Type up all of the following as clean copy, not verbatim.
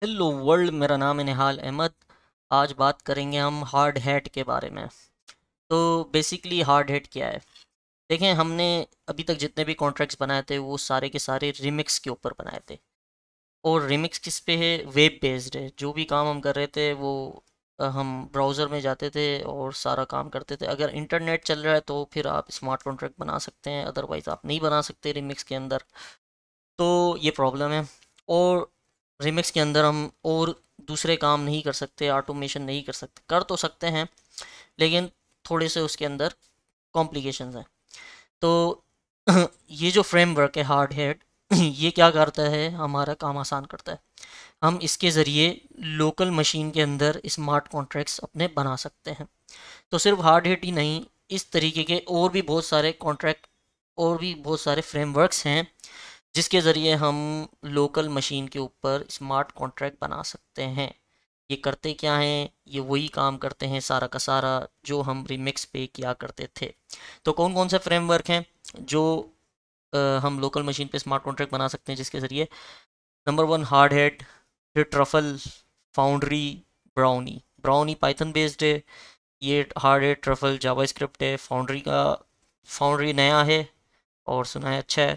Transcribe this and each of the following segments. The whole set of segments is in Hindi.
हेलो वर्ल्ड, मेरा नाम है निहाल अहमद। आज बात करेंगे हम हार्ड हैट के बारे में। तो बेसिकली हार्ड हैट क्या है? देखें, हमने अभी तक जितने भी कॉन्ट्रैक्ट्स बनाए थे वो सारे के सारे रिमिक्स के ऊपर बनाए थे। और रिमिक्स किस पे है? वेब बेस्ड है। जो भी काम हम कर रहे थे वो हम ब्राउज़र में जाते थे और सारा काम करते थे। अगर इंटरनेट चल रहा है तो फिर आप स्मार्ट कॉन्ट्रैक्ट बना सकते हैं, अदरवाइज़ आप नहीं बना सकते रिमिक्स के अंदर। तो ये प्रॉब्लम है। और रिमिक्स के अंदर हम और दूसरे काम नहीं कर सकते, ऑटोमेशन नहीं कर सकते, कर तो सकते हैं लेकिन थोड़े से उसके अंदर कॉम्प्लिकेशंस हैं। तो ये जो फ्रेमवर्क है हार्ड हेड, ये क्या करता है? हमारा काम आसान करता है। हम इसके ज़रिए लोकल मशीन के अंदर स्मार्ट कॉन्ट्रैक्ट्स अपने बना सकते हैं। तो सिर्फ हार्ड हिट ही नहीं, इस तरीके के और भी बहुत सारे कॉन्ट्रैक्ट और भी बहुत सारे फ्रेमवर्क्स हैं जिसके ज़रिए हम लोकल मशीन के ऊपर स्मार्ट कॉन्ट्रैक्ट बना सकते हैं। ये करते क्या हैं? ये वही काम करते हैं सारा का सारा जो हम रिमिक्स पे किया करते थे। तो कौन कौन से फ्रेमवर्क हैं जो हम लोकल मशीन पे स्मार्ट कॉन्ट्रैक्ट बना सकते हैं जिसके ज़रिए? नंबर वन, हार्ड हेड, फिर truffle, foundry, brownie. Brownie Python based है। ये हार्ड हेड ट्रफल जावास्क्रिप्ट है। फाउंड्री नया है और सुना है अच्छा है,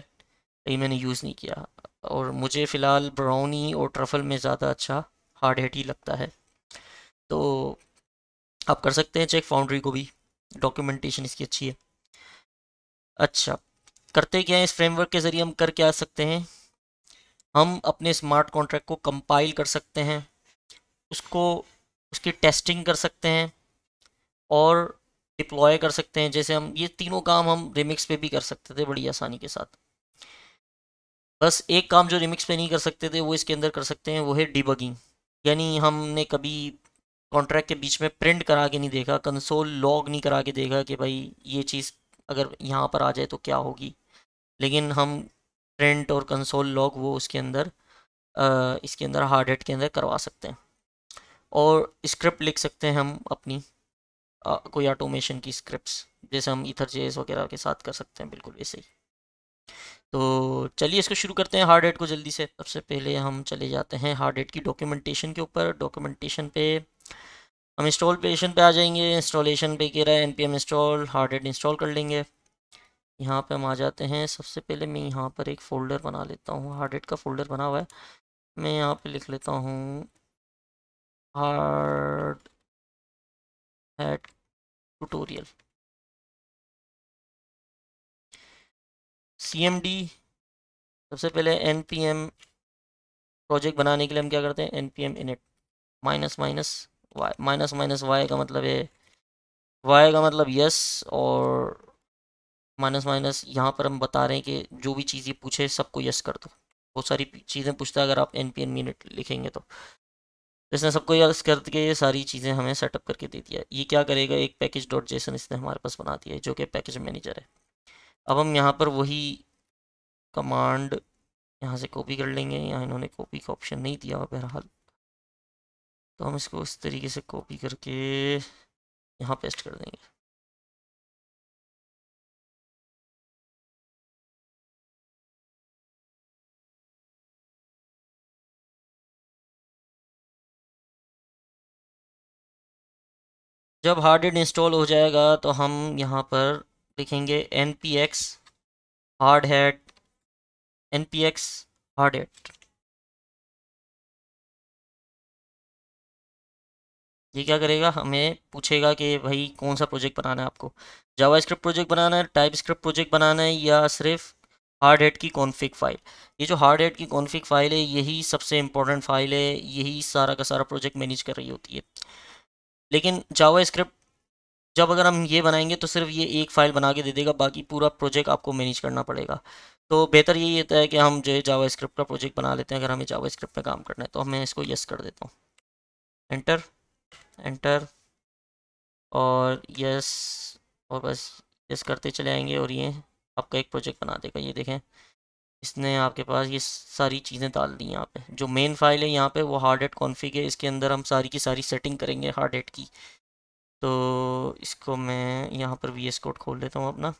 लेकिन मैंने यूज़ नहीं किया। और मुझे फ़िलहाल ब्राउनी और ट्रफल में ज़्यादा अच्छा हार्ड हेड ही लगता है। तो आप कर सकते हैं चेक फाउंड्री को भी, डॉक्यूमेंटेशन इसकी अच्छी है। अच्छा, करते क्या है इस फ्रेमवर्क के ज़रिए? हम कर क्या सकते हैं? हम अपने स्मार्ट कॉन्ट्रैक्ट को कंपाइल कर सकते हैं, उसको उसकी टेस्टिंग कर सकते हैं और डिप्लॉय कर सकते हैं। जैसे हम ये तीनों काम हम रिमिक्स पे भी कर सकते थे बड़ी आसानी के साथ। बस एक काम जो रिमिक्स पे नहीं कर सकते थे वो इसके अंदर कर सकते हैं, वो है डिबगिंग। यानी हमने कभी कॉन्ट्रैक्ट के बीच में प्रिंट करा के नहीं देखा, कंसोल लॉग नहीं करा के देखा कि भाई ये चीज़ अगर यहाँ पर आ जाए तो क्या होगी। लेकिन हम प्रिंट और कंसोल लॉग वो उसके अंदर इसके अंदर हार्ड हैट के अंदर करवा सकते हैं। और स्क्रिप्ट लिख सकते हैं हम अपनी, कोई ऑटोमेशन की स्क्रिप्ट्स, जैसे हम ईथर जेएस वगैरह के साथ कर सकते हैं, बिल्कुल वैसे ही। तो चलिए इसको शुरू करते हैं हार्ड हैट को जल्दी से। सबसे पहले हम चले जाते हैं हार्ड हैट की डॉक्यूमेंटेशन के ऊपर। डॉक्यूमेंटेशन पे हम इंस्टॉलेशन पे आ जाएंगे। इंस्टॉलेशन पे कह रहा है npm install hard hat, install कर लेंगे। यहाँ पे हम आ जाते हैं। सबसे पहले मैं यहाँ पर एक फ़ोल्डर बना लेता हूँ, हार्ड हैट का फ़ोल्डर बना हुआ है। मैं यहाँ पे लिख लेता हूँ हार्ड हैट ट्यूटोरियल, cmd। सबसे पहले npm प्रोजेक्ट बनाने के लिए हम क्या करते हैं? npm init minus minus Y. Minus minus Y का मतलब है, वाई का मतलब यस, और माइनस माइनस यहाँ पर हम बता रहे हैं कि जो भी चीज़ ये पूछे सबको यस कर दो। बहुत सारी चीज़ें पूछता है अगर आप npm init लिखेंगे तो। इसने सबको यस करके ये सारी चीज़ें हमें सेटअप करके दे दिया। ये क्या करेगा? एक पैकेज डॉट जेसन इसने हमारे पास बना दिया है जो कि पैकेज मैनेजर है। अब हम यहाँ पर वही कमांड यहाँ से कॉपी कर लेंगे। यहाँ इन्होंने कॉपी का ऑप्शन नहीं दिया हुआ बहरहाल, तो हम इसको इस तरीके से कॉपी करके यहाँ पेस्ट कर देंगे। जब हार्ड डिस्क इंस्टॉल हो जाएगा तो हम यहाँ पर लिखेंगे npx hard hat, npx hard hat. ये क्या करेगा? हमें पूछेगा कि भाई कौन सा प्रोजेक्ट बनाना है आपको, जावा स्क्रिप्ट प्रोजेक्ट बनाना है, टाइप स्क्रिप्ट प्रोजेक्ट बनाना है, या सिर्फ हार्ड हैट की कॉन्फ़िग फाइल। ये जो हार्ड हैट की कॉन्फ़िग फाइल है यही सबसे इंपॉर्टेंट फाइल है, यही सारा का सारा प्रोजेक्ट मैनेज कर रही होती है। लेकिन जावा स्क्रिप्ट जब अगर हम ये बनाएंगे तो सिर्फ ये एक फाइल बना के दे देगा, बाकी पूरा प्रोजेक्ट आपको मैनेज करना पड़ेगा। तो बेहतर यही होता है कि हम जो है जावा स्क्रिप्ट का प्रोजेक्ट बना लेते हैं। अगर हमें जावा स्क्रिप्ट में काम करना है तो मैं इसको यस कर देता हूँ। एंटर, एंटर, और यस, और बस यस करते चले आएंगे और ये आपका एक प्रोजेक्ट बना देगा। ये देखें, इसने आपके पास ये सारी चीज़ें डाल दी। यहाँ पे जो मेन फाइल है यहाँ पे वो हार्ड हैट कॉन्फ़िग है, इसके अंदर हम सारी की सारी सेटिंग करेंगे हार्ड हैट की। तो इसको मैं यहाँ पर VS कोड खोल लेता हूँ अपना।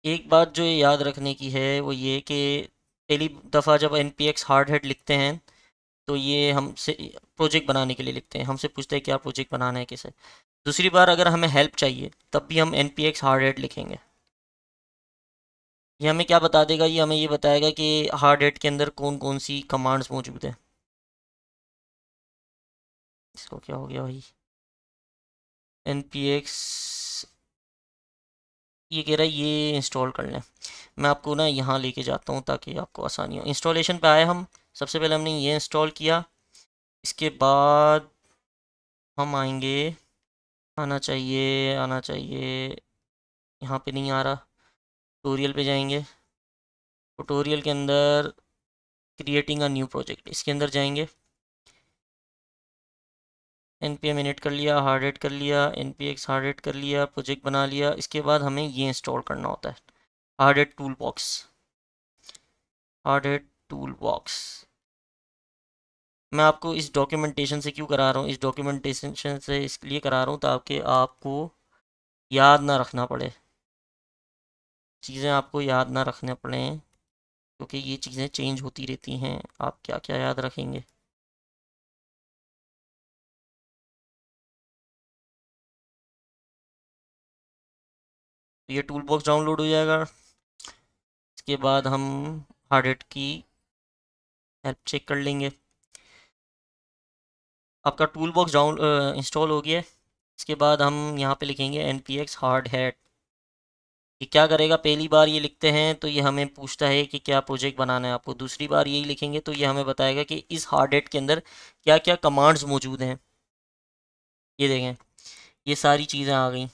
एक बात जो ये याद रखने की है वो ये कि पहली दफ़ा जब NPX हार्ड हेड लिखते हैं तो ये हमसे प्रोजेक्ट बनाने के लिए लिखते हैं, हमसे पूछते हैं क्या प्रोजेक्ट बनाना है किसे। दूसरी बार अगर हमें हेल्प चाहिए तब भी हम NPX हार्ड हेड लिखेंगे। ये हमें क्या बता देगा, ये हमें ये बताएगा कि हार्ड हेड के अंदर कौन कौन सी कमांड्स मौजूद हैं। इसको क्या हो गया भाई, NPX ये कह रहा है ये इंस्टॉल कर लें। मैं आपको ना यहाँ लेके जाता हूँ ताकि आपको आसानी हो। इंस्टॉलेशन पे आए हम, सबसे पहले हमने ये इंस्टॉल किया। इसके बाद हम आएंगे, आना चाहिए आना चाहिए, यहाँ पे नहीं आ रहा। ट्यूटोरियल पे जाएंगे, ट्यूटोरियल के अंदर क्रिएटिंग अ न्यू प्रोजेक्ट, इसके अंदर जाएंगे। npm init कर लिया, हार्ड एड कर लिया, npx हार्ड एड कर लिया, प्रोजेक्ट बना लिया। इसके बाद हमें ये इंस्टॉल करना होता है, Hardhat tool box. Hardhat tool box मैं आपको इस डॉक्यूमेंटेशन से क्यों करा रहा हूँ, इस डॉक्यूमेंटेशन से इसलिए करा रहा हूँ ताकि आपको याद ना रखना पड़े, चीज़ें आपको याद ना रखने पड़े, क्योंकि ये चीज़ें चेंज होती रहती हैं। आप क्या क्या याद रखेंगे। तो ये टूल बॉक्स डाउनलोड हो जाएगा। इसके बाद हम हार्ड डिस्क की हेल्प चेक कर लेंगे। आपका टूल बॉक्स डाउन इंस्टॉल हो गया है। इसके बाद हम यहाँ पे लिखेंगे npx हार्ड हैट। ये क्या करेगा, पहली बार ये लिखते हैं तो ये हमें पूछता है कि क्या प्रोजेक्ट बनाना है आपको। दूसरी बार यही लिखेंगे तो ये हमें बताएगा कि इस हार्ड हैट के अंदर क्या क्या कमांड्स मौजूद हैं। ये देखें, ये सारी चीज़ें आ गई।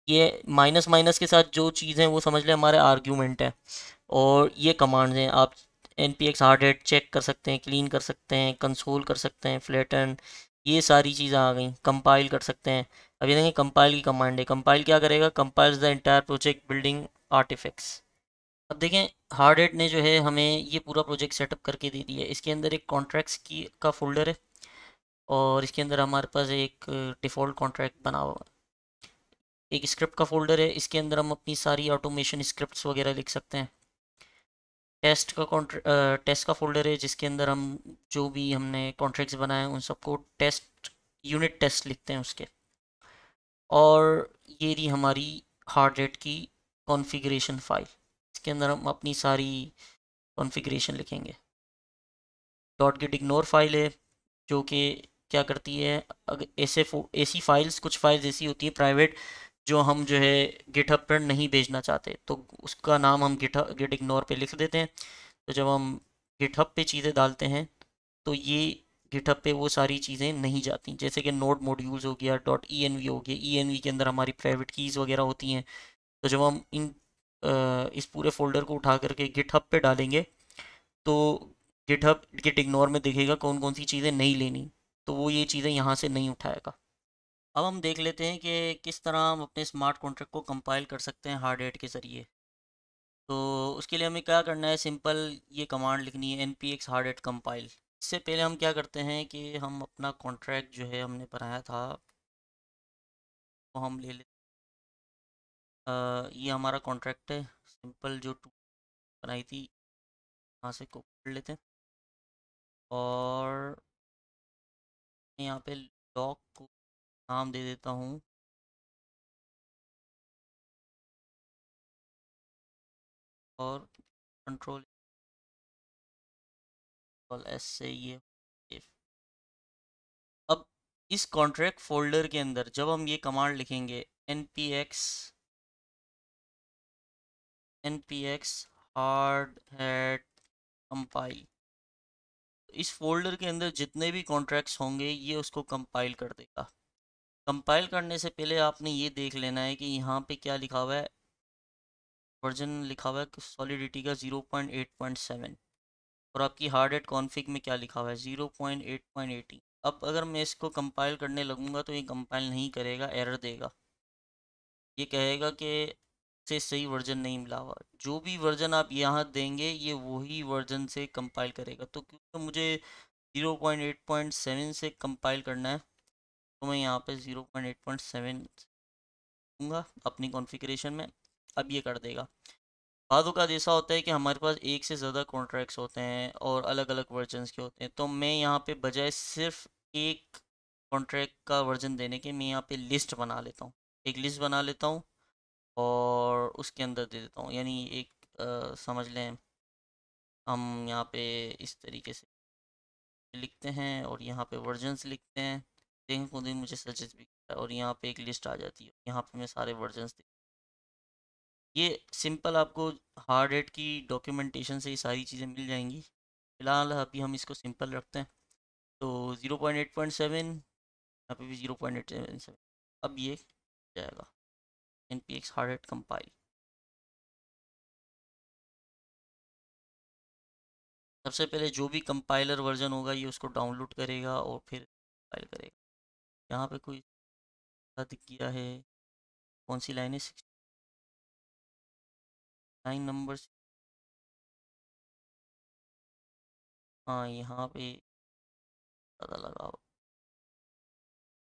ये माइनस माइनस के साथ जो चीज़ है वो समझ लें हमारे आर्ग्यूमेंट है, और ये कमांड्स हैं। आप npx हार्ड हेड चेक कर सकते हैं, क्लीन कर सकते हैं, कंसोल कर सकते हैं, फ्लैटन, ये सारी चीज़ें आ गई। कंपाइल कर सकते हैं। अब ये देखें कंपाइल की कमांड है, कंपाइल क्या करेगा, compiles the entire project building artifacts. अब देखें हार्ड हेड ने जो है हमें ये पूरा प्रोजेक्ट सेटअप करके दे दिया है। इसके अंदर एक कॉन्ट्रैक्ट्स की का फोल्डर है, और इसके अंदर हमारे पास एक डिफ़ॉल्ट कॉन्ट्रैक्ट बना हुआ है। एक स्क्रिप्ट का फोल्डर है, इसके अंदर हम अपनी सारी ऑटोमेशन स्क्रिप्ट्स वगैरह लिख सकते हैं। टेस्ट का फोल्डर है जिसके अंदर हम जो भी हमने कॉन्ट्रैक्ट्स बनाए हैं उन सबको टेस्ट, यूनिट टेस्ट लिखते हैं उसके। और ये रही हमारी हार्ड रेट की कॉन्फ़िगरेशन फाइल, इसके अंदर हम अपनी सारी कॉन्फ़िगरेशन लिखेंगे। डॉट गिट इग्नोर फाइल है जो कि क्या करती है, अगर ऐसी फाइल्स, कुछ फाइल्स ऐसी होती हैं प्राइवेट जो हम जो है गिटहब पर नहीं भेजना चाहते, तो उसका नाम हम गिट इग्नोर पे लिख देते हैं। तो जब हम गिटहब पे चीज़ें डालते हैं तो ये गिटहब पे वो सारी चीज़ें नहीं जाती, जैसे कि नोड मॉड्यूल्स हो गया, डॉट env हो गया। env के अंदर हमारी प्राइवेट कीज़ वगैरह होती हैं। तो जब हम इस पूरे फोल्डर को उठा करके गिटहब पे डालेंगे तो गिटहब गिट इग्नोर में देखेगा कौन कौन सी चीज़ें नहीं लेनी, तो वो ये चीज़ें यहाँ से नहीं उठाएगा। अब हम देख लेते हैं कि किस तरह हम अपने स्मार्ट कॉन्ट्रैक्ट को कंपाइल कर सकते हैं हार्ड हैट के ज़रिए। तो उसके लिए हमें क्या करना है, सिंपल ये कमांड लिखनी है npx हार्ड हैट कंपाइल। इससे पहले हम क्या करते हैं कि हम अपना कॉन्ट्रैक्ट जो है हमने बनाया था वो हम ले लेते ये हमारा कॉन्ट्रैक्ट है, सिंपल जो टू बनाई थी, यहाँ से कॉपी कर लेते हैं। और मैं यहाँ पे लॉक को नाम दे देता हूँ, और कंट्रोल एस से ये save। अब इस कॉन्ट्रैक्ट फोल्डर के अंदर जब हम ये कमांड लिखेंगे npx हार्ड हैट कंपाइल, इस फोल्डर के अंदर जितने भी कॉन्ट्रैक्ट्स होंगे ये उसको कंपाइल कर देगा। कंपाइल करने से पहले आपने ये देख लेना है कि यहाँ पे क्या लिखा हुआ है, वर्जन लिखा हुआ है सॉलिडिटी का 0.8.7, और आपकी हार्ड हैट कॉन्फ़िग में क्या लिखा हुआ है 0.8.18। अब अगर मैं इसको कंपाइल करने लगूंगा तो ये कंपाइल नहीं करेगा, एरर देगा। ये कहेगा कि से सही वर्जन नहीं मिला हुआ। जो भी वर्जन आप यहाँ देंगे ये वही वर्जन से कंपाइल करेगा। तो क्योंकि मुझे 0.8.7 से कंपाइल करना है तो मैं यहाँ पे 0.8.7 दूंगा अपनी कॉन्फ़िगरेशन में। अब ये कर देगा। बाद का ऐसा होता है कि हमारे पास एक से ज़्यादा कॉन्ट्रैक्ट्स होते हैं और अलग अलग वर्जन्स के होते हैं, तो मैं यहाँ पे बजाय सिर्फ एक कॉन्ट्रैक्ट का वर्जन देने के मैं यहाँ पे लिस्ट बना लेता हूँ, एक लिस्ट बना लेता हूँ और उसके अंदर दे देता हूँ। यानी एक समझ लें हम यहाँ पे इस तरीके से लिखते हैं और यहाँ पे वर्जन्स लिखते हैं, देखें खुद ही मुझे सजेस्ट भी करता है और यहाँ पे एक लिस्ट आ जाती है, यहाँ पे मैं सारे वर्जन्स। ये सिंपल आपको हार्ड हैट की डॉक्यूमेंटेशन से ये सारी चीज़ें मिल जाएंगी। फिलहाल अभी हम इसको सिंपल रखते हैं। तो 0.8.7, यहाँ पे भी 0.877, अब ये जाएगा npx हार्ड हैट कंपाइल। सबसे पहले जो भी कंपाइलर वर्जन होगा ये उसको डाउनलोड करेगा और फिर कंपाइल करेगा। यहाँ पे कोई दिख गया है, कौन सी लाइन है, 69 नंबर। हाँ यहाँ पे पता लगा,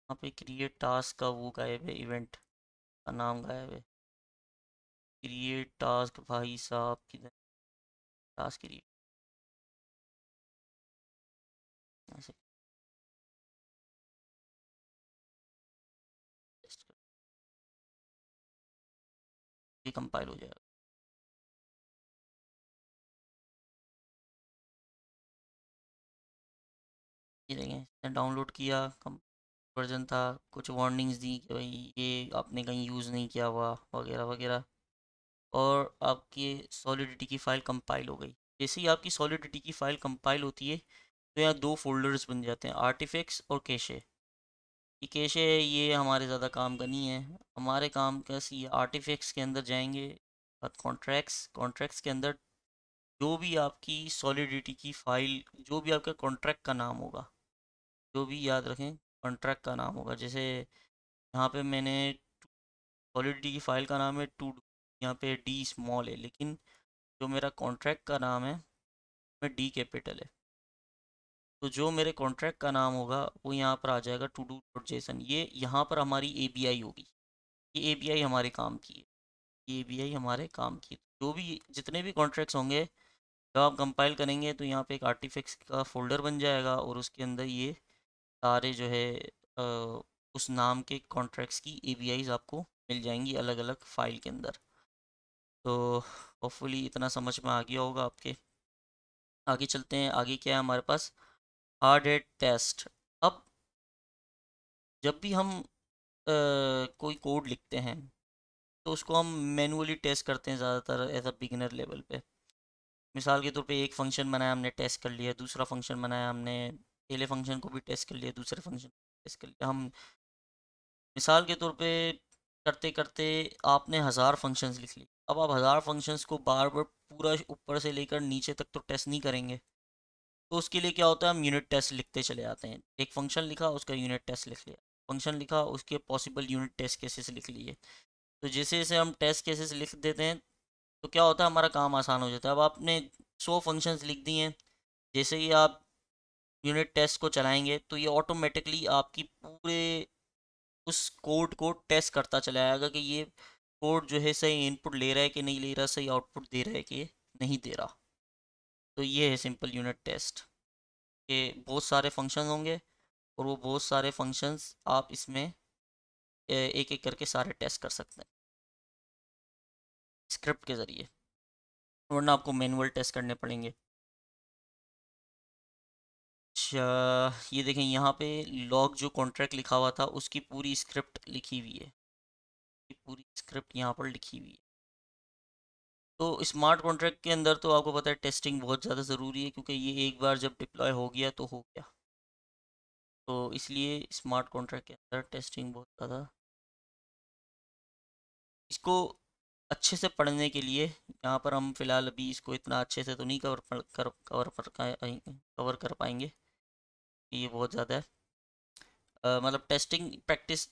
यहाँ पे क्रिएट टास्क का वो गायब है, इवेंट का नाम गायब है। क्रिएट टास्क भाई साहब किधर, टास्क क्रिएट ऐसे टेस्ट कर, ये कंपाइल हो जाएगा। ये देखें डाउनलोड किया, कम वर्जन था, कुछ वार्निंग्स दी कि भाई ये आपने कहीं यूज़ नहीं किया हुआ वगैरह वगैरह, और आपकी सॉलिडिटी की फ़ाइल कंपाइल हो गई। जैसे ही आपकी सॉलिडिटी की फ़ाइल कंपाइल होती है तो यहाँ दो फोल्डर्स बन जाते हैं, आर्टिफैक्ट्स और कैशे। ये कैशे ये हमारे ज़्यादा काम का नहीं है, हमारे काम का सी आर्टिफैक्ट्स के अंदर जाएंगे, कॉन्ट्रैक्ट्स, कॉन्ट्रैक्ट्स के अंदर जो भी आपकी सॉलिडिटी की फ़ाइल, जो भी आपका कॉन्ट्रैक्ट का नाम होगा, जो भी याद रखें कॉन्ट्रैक्ट का नाम होगा। जैसे यहाँ पे मैंने सॉलिडिटी की फ़ाइल का नाम है टू, यहाँ पे डी स्मॉल है, लेकिन जो मेरा कॉन्ट्रैक्ट का नाम है में डी कैपिटल है। तो जो मेरे कॉन्ट्रैक्ट का नाम होगा वो यहाँ पर आ जाएगा टू डू डॉट जेसन। ये यहाँ पर हमारी एपीआई होगी, ये एपीआई हमारे काम की है, ये एपीआई हमारे काम की है। जो भी जितने भी कॉन्ट्रैक्ट्स होंगे जब आप कंपाइल करेंगे तो यहाँ पे एक आर्टिफैक्ट्स का फोल्डर बन जाएगा और उसके अंदर ये सारे जो है अ, उस नाम के कॉन्ट्रैक्ट्स की एपीआईज आपको मिल जाएंगी अलग अलग फाइल के अंदर। तो होपफुली इतना समझ में आ गया होगा आपके। आगे चलते हैं, आगे क्या है हमारे पास, हार्ड हेड टेस्ट। अब जब भी हम कोई कोड लिखते हैं तो उसको हम मैनुअली टेस्ट करते हैं ज़्यादातर एज अ बिगिनर लेवल पे। मिसाल के तौर पे एक फंक्शन बनाया हमने, टेस्ट कर लिया, दूसरा फंक्शन बनाया हमने, पहले फंक्शन को भी टेस्ट कर लिया, दूसरे फंक्शन को टेस्ट कर लिया। हम मिसाल के तौर पे करते करते आपने 1000 फंक्शंस लिख लिए। अब आप 1000 फंक्शंस को बार बार पूरा ऊपर से लेकर नीचे तक तो टेस्ट नहीं करेंगे, तो उसके लिए क्या होता है, हम यूनिट टेस्ट लिखते चले जाते हैं। एक फंक्शन लिखा उसका यूनिट टेस्ट लिख लिया, फंक्शन लिखा उसके पॉसिबल यूनिट टेस्ट केसेस लिख लिए। तो जैसे जैसे हम टेस्ट केसेस लिख देते हैं तो क्या होता है, हमारा काम आसान हो जाता है। अब आपने 100 फंक्शंस लिख दिए हैं, जैसे ही आप यूनिट टेस्ट को चलाएंगे तो ये ऑटोमेटिकली आपकी पूरे उस कोड को टेस्ट करता चला जाएगा कि ये कोड जो है सही इनपुट ले रहा है कि नहीं ले रहा, सही आउटपुट दे रहा है कि नहीं दे रहा। तो ये है सिंपल यूनिट टेस्ट के बहुत सारे फंक्शन होंगे और वो बहुत सारे फंक्शंस आप इसमें एक एक करके सारे टेस्ट कर सकते हैं स्क्रिप्ट के ज़रिए, वरना आपको मैनुअल टेस्ट करने पड़ेंगे। अच्छा, ये देखें यहाँ पे लॉग जो कॉन्ट्रैक्ट लिखा हुआ था उसकी पूरी स्क्रिप्ट लिखी हुई है, ये पूरी स्क्रिप्ट यहाँ पर लिखी हुई है। तो स्मार्ट कॉन्ट्रैक्ट के अंदर तो आपको पता है टेस्टिंग बहुत ज़्यादा ज़रूरी है, क्योंकि ये एक बार जब डिप्लॉय हो गया तो हो गया। तो इसलिए स्मार्ट कॉन्ट्रैक्ट के अंदर टेस्टिंग बहुत ज़्यादा, इसको अच्छे से पढ़ने के लिए यहाँ पर हम फिलहाल अभी इसको इतना अच्छे से तो नहीं कवर कर पाएंगे, ये बहुत ज़्यादा है। मतलब testing practice,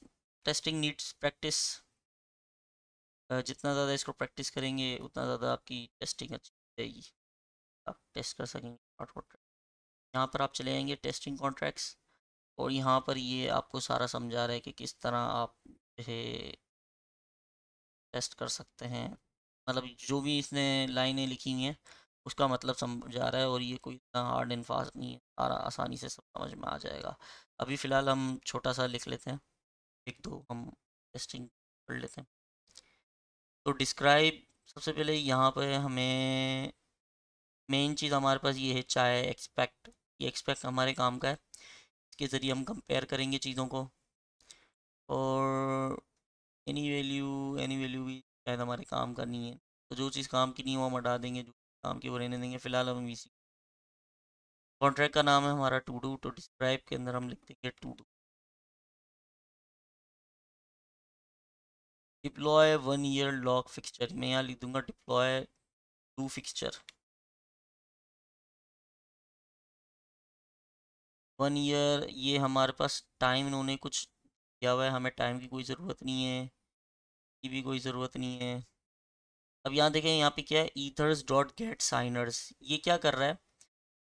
testing needs practice. जितना ज़्यादा इसको प्रैक्टिस करेंगे उतना ज़्यादा आपकी टेस्टिंग अच्छी रहेगी, आप टेस्ट कर सकेंगे स्मार्ट कॉन्ट्रैक्ट। यहाँ पर आप चले जाएंगे टेस्टिंग कॉन्ट्रैक्ट्स और यहाँ पर ये आपको सारा समझा रहा है कि किस तरह आप जो है टेस्ट कर सकते हैं। मतलब जो भी इसने लाइनें लिखी हुई हैं उसका मतलब समझा रहा है, और ये कोई इतना हार्ड एंड फास्ट नहीं है, सारा आसानी से सब समझ में आ जाएगा। अभी फ़िलहाल हम छोटा सा लिख लेते हैं, एक दो हम टेस्टिंग कर लेते हैं। तो डिस्क्राइब, सबसे पहले यहाँ पे हमें मेन चीज़ हमारे पास ये है, चाहे एक्सपेक्ट। ये एक्सपेक्ट हमारे काम का है, इसके ज़रिए हम कंपेयर करेंगे चीज़ों को। और एनी वैल्यू भी शायद हमारे काम का नहीं है, तो जो चीज़ काम की नहीं है वो हम हटा देंगे, जो काम की वो रहने देंगे। फिलहाल हम इसी कॉन्ट्रैक्ट का नाम है हमारा टू डू, तो डिस्क्राइब के अंदर हम लिख देंगे to do. Deploy 1 year lock fixture, मैं यहाँ लिख दूंगा डिप्लॉय टू फिक्सचर। 1 ईयर, ये हमारे पास टाइम इन्होंने कुछ दिया हुआ है, हमें टाइम की कोई ज़रूरत नहीं है, की भी कोई ज़रूरत नहीं है। अब यहाँ देखें, यहाँ पे क्या है, ईथर्स डॉट गेट साइनर्स, ये क्या कर रहा है,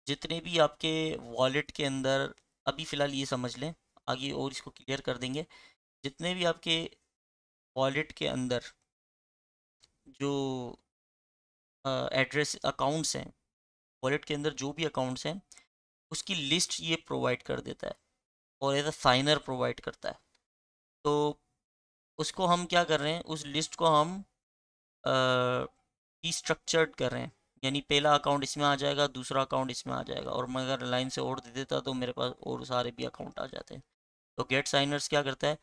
जितने भी आपके वॉलेट के अंदर, अभी फ़िलहाल ये समझ लें, आगे और इसको क्लियर कर देंगे। जितने भी आपके वॉलेट के अंदर जो एड्रेस अकाउंट्स हैं, वॉलेट के अंदर जो भी अकाउंट्स हैं उसकी लिस्ट ये प्रोवाइड कर देता है, और एज अ साइनर प्रोवाइड करता है। तो उसको हम क्या कर रहे हैं, उस लिस्ट को हम की स्ट्रक्चर्ड कर रहे हैं, यानी पहला अकाउंट इसमें आ जाएगा, दूसरा अकाउंट इसमें आ जाएगा, और मैं अगर लाइन से और दे देता तो मेरे पास और सारे भी अकाउंट आ जाते हैं। तो गेट साइनर्स क्या करता है,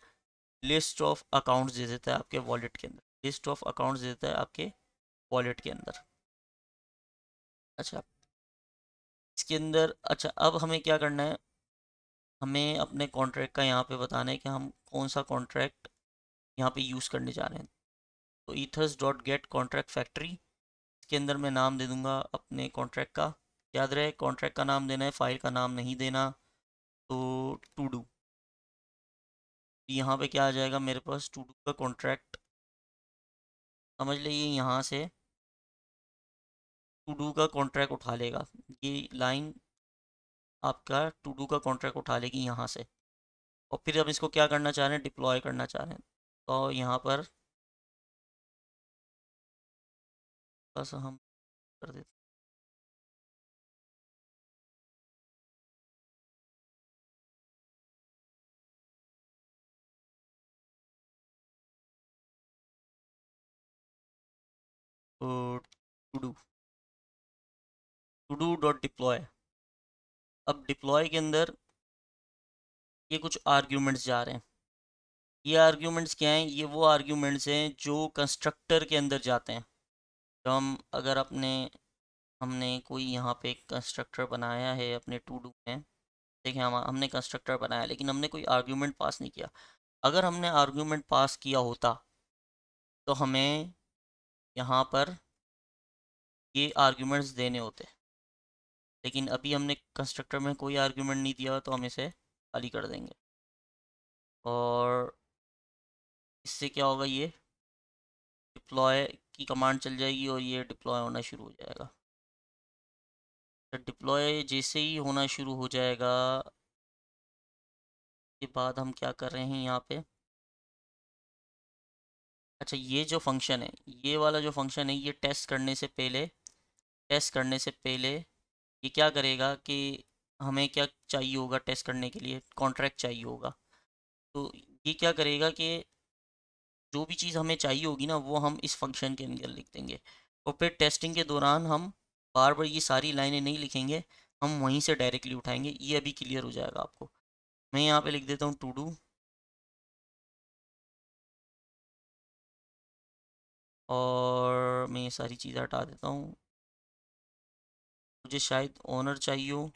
लिस्ट ऑफ अकाउंट्स दे देता है आपके वॉलेट के अंदर, लिस्ट ऑफ अकाउंट्स दे देता है आपके वॉलेट के अंदर। अच्छा, इसके अंदर, अच्छा अब हमें क्या करना है, हमें अपने कॉन्ट्रैक्ट का यहाँ पे बताना है कि हम कौन सा कॉन्ट्रैक्ट यहाँ पे यूज़ करने जा रहे हैं। तो ethers dot gate contract factory, इसके अंदर मैं नाम दे दूंगा अपने कॉन्ट्रैक्ट का। याद रहे, कॉन्ट्रैक्ट का नाम देना है, फाइल का नाम नहीं देना। तो टू डू, यहाँ पे क्या आ जाएगा मेरे पास, टू डू का कॉन्ट्रैक्ट, समझ लीजिए यहाँ से टू डू का कॉन्ट्रैक्ट उठा लेगा, ये लाइन आपका टू डू का कॉन्ट्रैक्ट उठा लेगी यहाँ से। और फिर हम इसको क्या करना चाह रहे हैं, डिप्लॉय करना चाह रहे हैं। तो यहाँ पर बस हम कर देते हैं to do, to do dot deploy. अब डिप्लॉय के अंदर ये कुछ आर्ग्यूमेंट्स जा रहे हैं। ये आर्ग्यूमेंट्स क्या हैं, ये वो आर्ग्यूमेंट्स हैं जो कंस्ट्रक्टर के अंदर जाते हैं। तो हम अगर अपने, हमने कोई यहाँ पे एक कंस्ट्रक्टर बनाया है अपने टू डू में, देखिए हम हमने कंस्ट्रक्टर बनाया लेकिन हमने कोई आर्ग्यूमेंट पास नहीं किया। अगर हमने आर्ग्यूमेंट पास किया होता तो हमें यहाँ पर ये आर्ग्यूमेंट्स देने होते, लेकिन अभी हमने कंस्ट्रक्टर में कोई आर्ग्यूमेंट नहीं दिया तो हम इसे खाली कर देंगे। और इससे क्या होगा, ये डिप्लॉय की कमांड चल जाएगी और ये डिप्लॉय होना शुरू हो जाएगा। तो डिप्लॉय जैसे ही होना शुरू हो जाएगा, के बाद हम क्या कर रहे हैं यहाँ पे, अच्छा ये जो फंक्शन है, ये वाला जो फंक्शन है, ये टेस्ट करने से पहले ये क्या करेगा कि हमें क्या चाहिए होगा, टेस्ट करने के लिए कॉन्ट्रैक्ट चाहिए होगा। तो ये क्या करेगा कि जो भी चीज़ हमें चाहिए होगी ना वो हम इस फंक्शन के अंदर लिख देंगे, और फिर टेस्टिंग के दौरान हम बार बार ये सारी लाइनें नहीं लिखेंगे, हम वहीं से डायरेक्टली उठाएंगे। ये अभी क्लियर हो जाएगा आपको। मैं यहाँ पे लिख देता हूँ टू डू, और मैं ये सारी चीज़ें हटा देता हूँ, मुझे शायद ओनर चाहिए हो,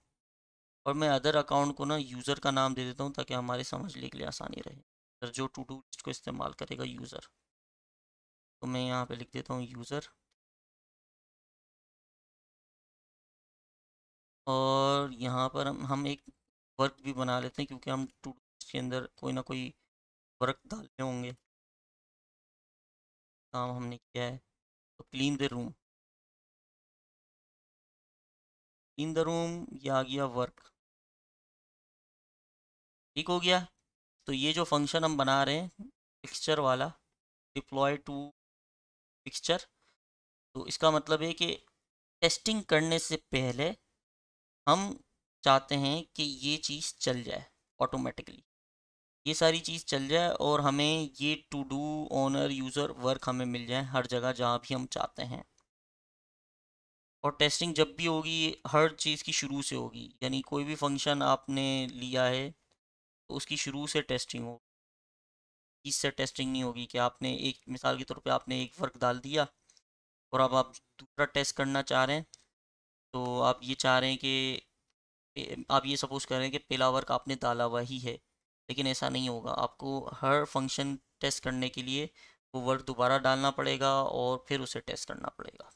और मैं अदर अकाउंट को ना यूज़र का नाम दे देता हूँ ताकि हमारे समझने के लिए आसानी रहे, फिर जो टू डू लिस्ट को इस्तेमाल करेगा यूज़र। तो मैं यहाँ पे लिख देता हूँ यूज़र, और यहाँ पर हम एक वर्क भी बना लेते हैं क्योंकि हम टू डू लिस्ट के अंदर कोई ना कोई वर्क डालने होंगे, काम हमने किया है। तो clean the room, clean the room, ये आ गया वर्क, ठीक हो गया। तो ये जो फंक्शन हम बना रहे हैं फिक्सचर वाला, डिप्लॉय टू फिक्सचर, तो इसका मतलब है कि टेस्टिंग करने से पहले हम चाहते हैं कि ये चीज़ चल जाए ऑटोमेटिकली, ये सारी चीज़ चल जाए और हमें ये to do owner user work हमें मिल जाए हर जगह जहाँ भी हम चाहते हैं। और टेस्टिंग जब भी होगी हर चीज़ की शुरू से होगी, यानी कोई भी फंक्शन आपने लिया है तो उसकी शुरू से टेस्टिंग हो, इससे टेस्टिंग नहीं होगी कि आपने एक मिसाल के तौर पे आपने एक वर्क डाल दिया और अब आप दूसरा टेस्ट करना चाह रहे हैं। तो आप ये चाह रहे हैं कि आप ये सपोज कर रहे हैं कि पहला वर्क आपने डाला हुआ ही है, लेकिन ऐसा नहीं होगा। आपको हर फंक्शन टेस्ट करने के लिए वो वर्क दोबारा डालना पड़ेगा और फिर उसे टेस्ट करना पड़ेगा।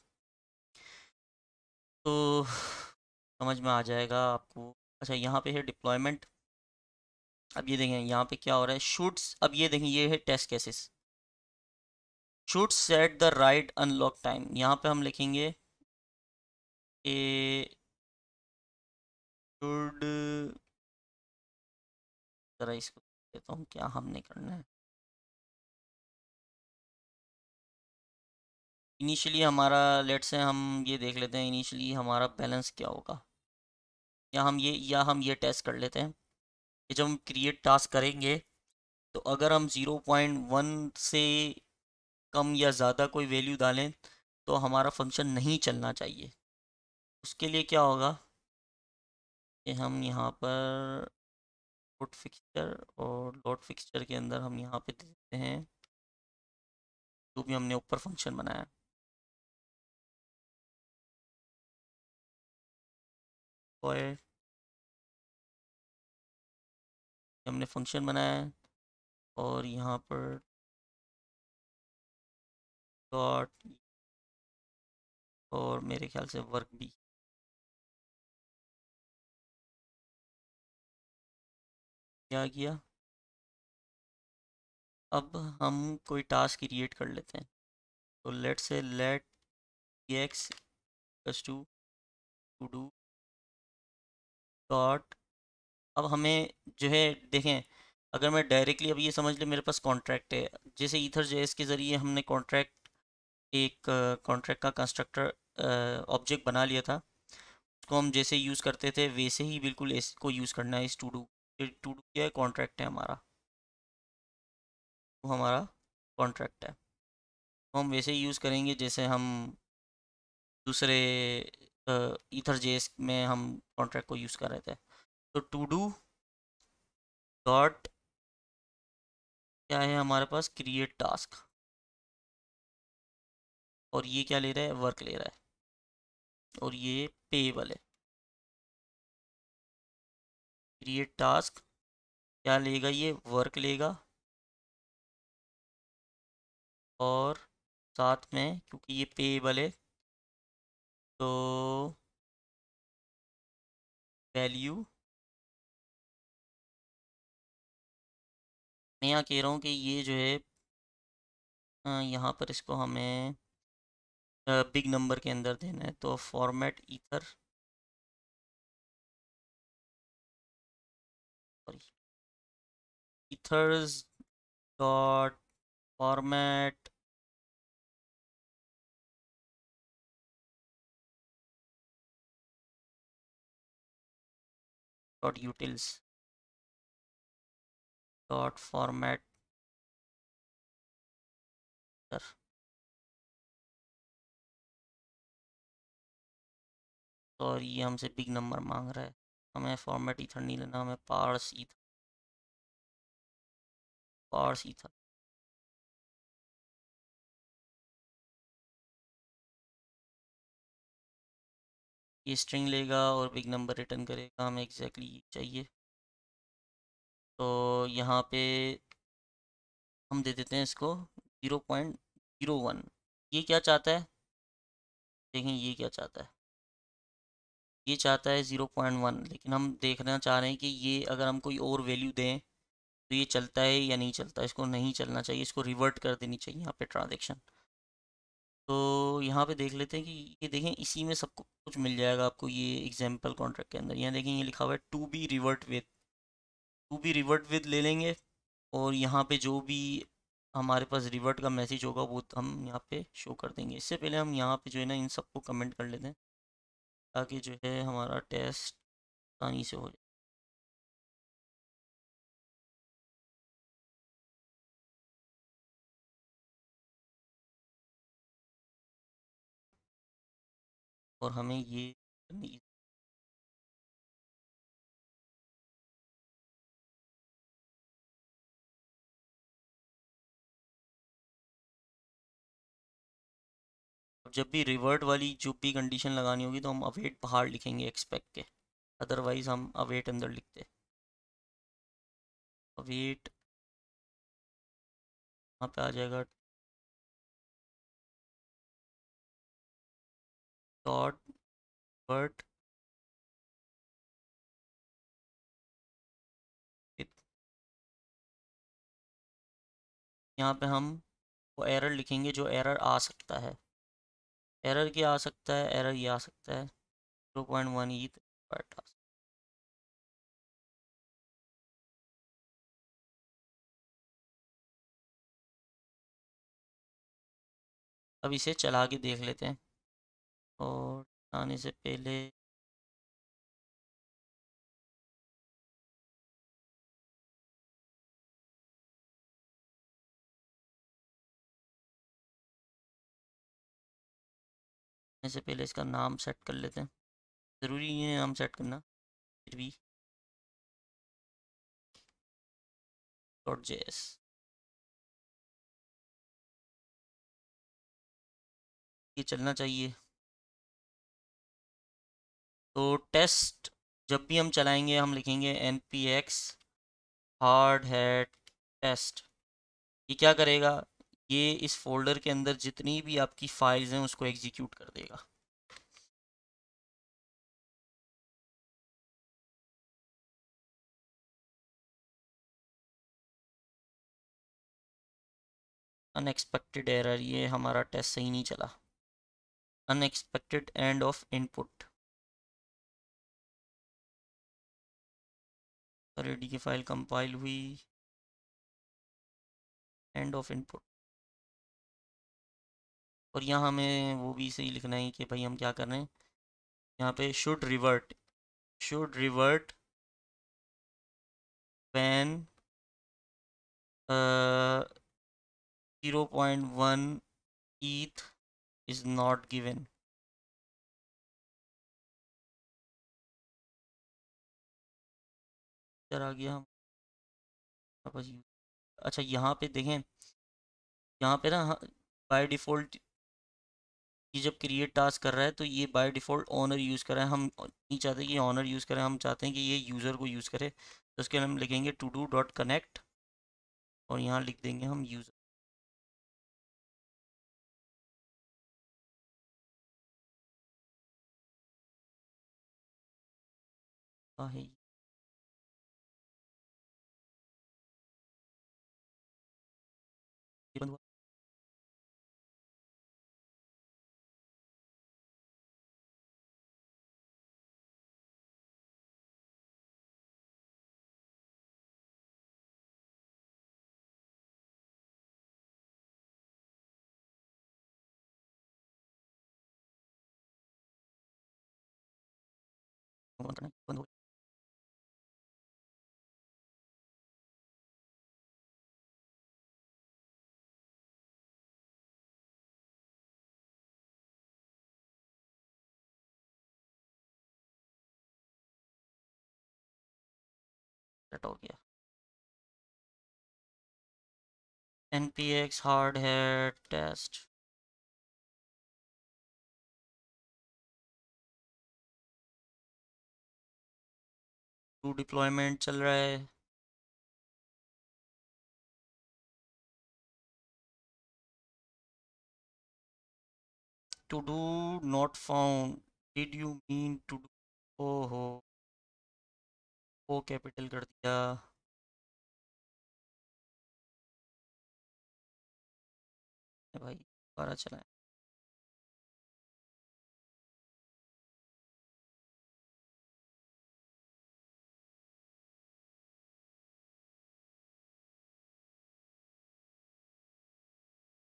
तो समझ में आ जाएगा आपको। अच्छा, यहाँ पे है डिप्लॉयमेंट। अब ये देखें यहाँ पे क्या हो रहा है, शुड्स। अब ये देखें, ये है test cases. Should set the right unlock time. यहाँ पे हम लिखेंगे कि शुड, जरा इसको देता हूँ क्या हमने करना है। इनिशियली हमारा, लेट से हम ये देख लेते हैं इनिशियली हमारा बैलेंस क्या होगा, या हम ये टेस्ट कर लेते हैं कि जब हम क्रिएट टास्क करेंगे तो अगर हम 0.1 से कम या ज़्यादा कोई वैल्यू डालें तो हमारा फंक्शन नहीं चलना चाहिए। उसके लिए क्या होगा कि हम यहाँ पर लोड फिक्सचर, और लोड फिक्सचर के अंदर हम यहाँ पे देते हैं जो भी हमने ऊपर फंक्शन बनाया। और हमने फंक्शन बनाया है और यहाँ पर डॉट, और मेरे ख्याल से वर्क भी क्या किया। अब हम कोई टास्क क्रिएट कर लेते हैं। तो लेट से let x to to do dot. अब हमें जो है, देखें, अगर मैं डायरेक्टली, अब ये समझ ले मेरे पास कॉन्ट्रैक्ट है, जैसे ईथर जेएस के ज़रिए हमने कॉन्ट्रैक्ट, एक कॉन्ट्रैक्ट का कंस्ट्रक्टर ऑब्जेक्ट बना लिया था। उसको हम जैसे यूज़ करते थे वैसे ही बिल्कुल इसको यूज़ करना है, इस टू डू। टू डू क्या है, कॉन्ट्रैक्ट है हमारा, वो हमारा कॉन्ट्रैक्ट है। तो हम वैसे ही यूज़ करेंगे जैसे हम दूसरे ईथर जेएस में हम कॉन्ट्रैक्ट को यूज़ कर रहे थे। तो टू डू डॉट क्या है हमारे पास, क्रिएट टास्क। और ये क्या ले रहा है, वर्क ले रहा है, और ये पेएबल है। क्रिएट टास्क क्या लेगा, ये वर्क लेगा, और साथ में क्योंकि ये पेएबल है तो वैल्यू, मैं यहाँ कह रहा हूँ कि ये जो है यहाँ पर इसको हमें बिग नंबर के अंदर देना है। तो format ether, sorry, ethers dot format dot utils dot format. और ये हमसे बिग नंबर मांग रहा है, हमें फॉर्मेट ईथर नहीं लेना, हमें पार्स ईथर। ये स्ट्रिंग लेगा और बिग नंबर रिटर्न करेगा, हमें एग्जैक्टली ये चाहिए। तो यहाँ पे हम दे देते हैं इसको 0.01। ये क्या चाहता है, देखें ये क्या चाहता है, ये चाहता है 0.1, लेकिन हम देखना चाह रहे हैं कि ये अगर हम कोई और वैल्यू दें तो ये चलता है या नहीं चलता। इसको नहीं चलना चाहिए, इसको रिवर्ट कर देनी चाहिए यहाँ पे ट्रांजेक्शन। तो यहाँ पे देख लेते हैं कि ये देखें इसी में सब कुछ मिल जाएगा आपको, ये एग्जाम्पल कॉन्ट्रैक्ट के अंदर यहाँ देखें ये लिखा हुआ है टू बी रिवर्ट विद ले लेंगे। और यहाँ पे जो भी हमारे पास रिवर्ट का मैसेज होगा वो हम यहाँ पे शो कर देंगे। इससे पहले हम यहाँ पे जो है ना इन सबको कमेंट कर लेते हैं ताकि जो है हमारा टेस्ट आसानी से हो जाए। और हमें ये करनी- जब भी रिवर्ट वाली जो भी कंडीशन लगानी होगी तो हम अवेट बाहर लिखेंगे एक्सपेक्ट के, अदरवाइज हम अवेट अंदर लिखते हैं। अवेट वहाँ पे आ जाएगा डॉट वर्ट। यहाँ पे हम वो एरर लिखेंगे जो एरर आ सकता है। एरर क्या आ सकता है? एरर ये आ सकता है 0.1 ईथ बट। अब इसे चला के देख लेते हैं। और आने से पहले इसका नाम सेट कर लेते हैं। ज़रूरी नहीं है नाम सेट करना, फिर भी .js ये चलना चाहिए। तो टेस्ट जब भी हम चलाएंगे हम लिखेंगे npx हार्ड हैट टेस्ट। ये क्या करेगा? ये इस फोल्डर के अंदर जितनी भी आपकी फाइल्स हैं उसको एग्जीक्यूट कर देगा। अनएक्सपेक्टेड एरर, ये हमारा टेस्ट सही नहीं चला। Unexpected end of input, ready की फाइल कंपाइल हुई, एंड ऑफ इनपुट। और यहाँ हमें वो भी सही लिखना है कि भाई हम क्या कर रहे हैं। यहाँ पे should revert when 0.1 eth is not given। इधर आ गया हम वापस अच्छा यहाँ पे देखें, यहाँ पे ना बाय डिफ़ॉल्ट ये जब क्रिएट टास्क कर रहा है तो ये बाय डिफ़ॉल्ट ओनर यूज़ कर रहा है। हम नहीं चाहते कि ऑनर यूज़ करें, हम चाहते हैं कि ये यूज़र को यूज़ करे। तो उसके लिए हम लिखेंगे टू डू डॉट कनेक्ट और यहाँ लिख देंगे हम यूज़र। हाँ है ये बंद हुआ। बंद करना है, बंद हो गया। सेट हो गया। npx Hardhat test to deployment चल रहा है। To do not found, did you mean to do? ओहो, ओ कैपिटल कर दिया। भाई दोबारा चलाएं।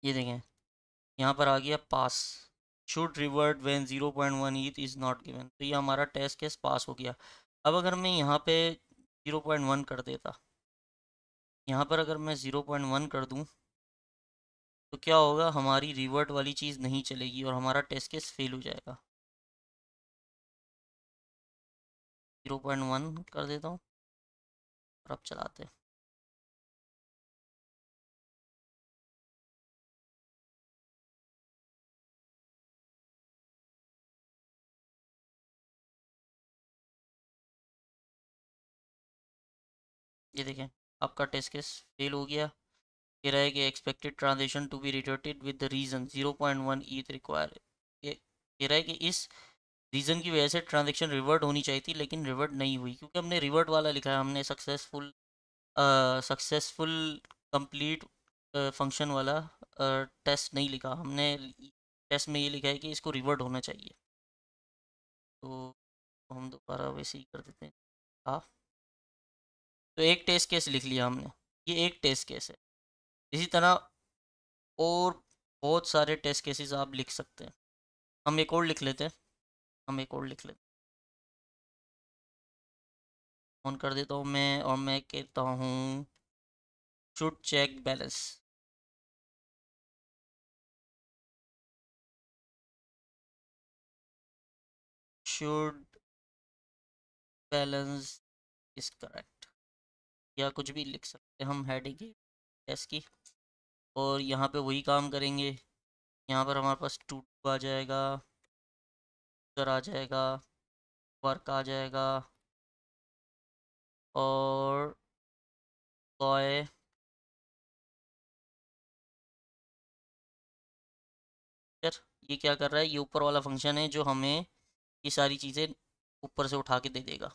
ये देखें, यहाँ पर आ गया पास, should revert when 0.1 ETH is not given, तो ये हमारा टेस्ट केस पास हो गया। अब अगर मैं यहाँ पे 0.1 कर देता, यहाँ पर अगर मैं 0.1 कर दूँ, तो क्या होगा, हमारी रिवर्ट वाली चीज़ नहीं चलेगी और हमारा टेस्ट केस फेल हो जाएगा। 0.1 कर देता हूँ और अब चलाते हैं। ये देखें, आपका टेस्ट केस फेल हो गया। कह रहा है कि expected transaction to be reverted with the reason 0.1 ETH require. ये कह रहा है कि इस रीज़न की वजह से ट्रांजेक्शन रिवर्ट होनी चाहिए थी, लेकिन रिवर्ट नहीं हुई क्योंकि हमने रिवर्ट वाला लिखा है, हमने सक्सेसफुल सक्सेसफुल कंप्लीट फंक्शन वाला टेस्ट नहीं लिखा हमने। टेस्ट में ये लिखा है कि इसको रिवर्ट होना चाहिए, तो हम दोबारा वैसे ही कर देते हैं। हाँ, तो एक टेस्ट केस लिख लिया हमने, ये एक टेस्ट केस है। इसी तरह और बहुत सारे टेस्ट केसेस आप लिख सकते हैं। हम एक और लिख लेते हैं, हम एक और लिख लेते हैं। ऑन कर देता हूँ मैं और मैं कहता हूँ should check balance. Should balance is correct, या कुछ भी लिख सकते हैं हम हेडिंग की टेस्ट की। और यहाँ पे वही काम करेंगे, यहाँ पर हमारे पास टू आ जाएगा, उधर आ जाएगा, वर्क आ जाएगा, और बॉय यार, ये क्या कर रहा है, ये ऊपर वाला फंक्शन है जो हमें ये सारी चीज़ें ऊपर से उठा के दे देगा।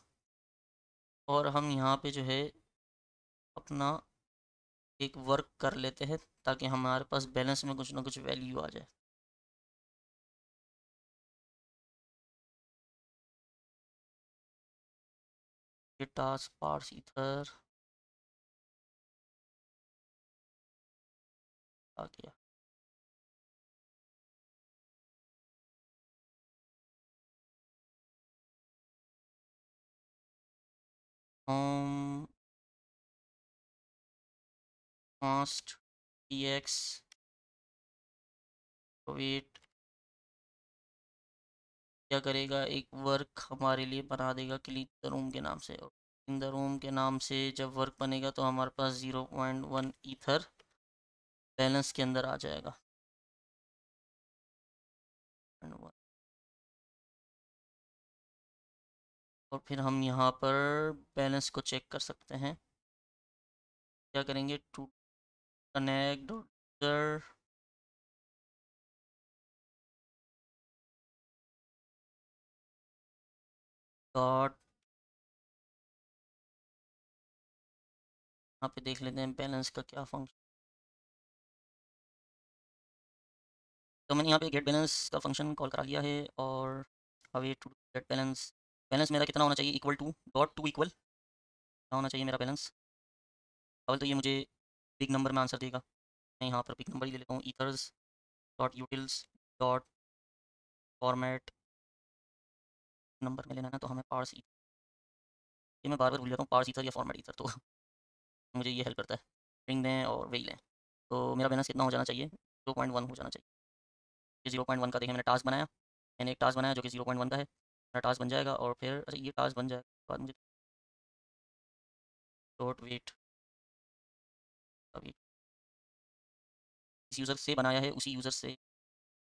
और हम यहाँ पे जो है अपना एक वर्क कर लेते हैं ताकि हमारे पास बैलेंस में कुछ ना कुछ वैल्यू आ जाए। ये टास्क पार्स इधर आ गया। हम फास्ट एक्स वेट क्या करेगा, एक वर्क हमारे लिए बना देगा क्लीन द रूम के नाम से। और इन द रूम के नाम से जब वर्क बनेगा तो हमारे पास 0.1 ईथर बैलेंस के अंदर आ जाएगा। और फिर हम यहाँ पर बैलेंस को चेक कर सकते हैं। क्या करेंगे, टू कनेक्ट डॉट, यहाँ पे देख लेते हैं बैलेंस का क्या फंक्शन। तो मैंने यहाँ पे गेट बैलेंस का फंक्शन कॉल करा लिया है और await to get balance. Balance मेरा कितना होना चाहिए, equal to dot to equal क्या होना चाहिए मेरा बैलेंस। अवल तो ये मुझे बिग नंबर में आंसर देगा, मैं यहाँ पर बिग नंबर ही ले लेता हूँ। Ethers dot utils dot format number में लेना है ना, तो हमें पार्स ईथर, ये मैं बार बार भूल जाता हूँ, पार्स ईथर या फॉर्मेट ईथर, तो मुझे ये हेल्प करता है। स्ट्रिंग दें और वही लें, तो मेरा बैलेंस कितना हो जाना चाहिए, 0.1 हो जाना चाहिए। ये 0.1 का देखें, मैंने टास्क बनाया, मैंने एक टास्क बनाया जो कि 0.1 का है, मेरा टास्क बन जाएगा। और फिर अच्छा ये टास्क बन जाएगा बाद मुझे डॉट वेट, अभी इस यूज़र से बनाया है उसी यूज़र से।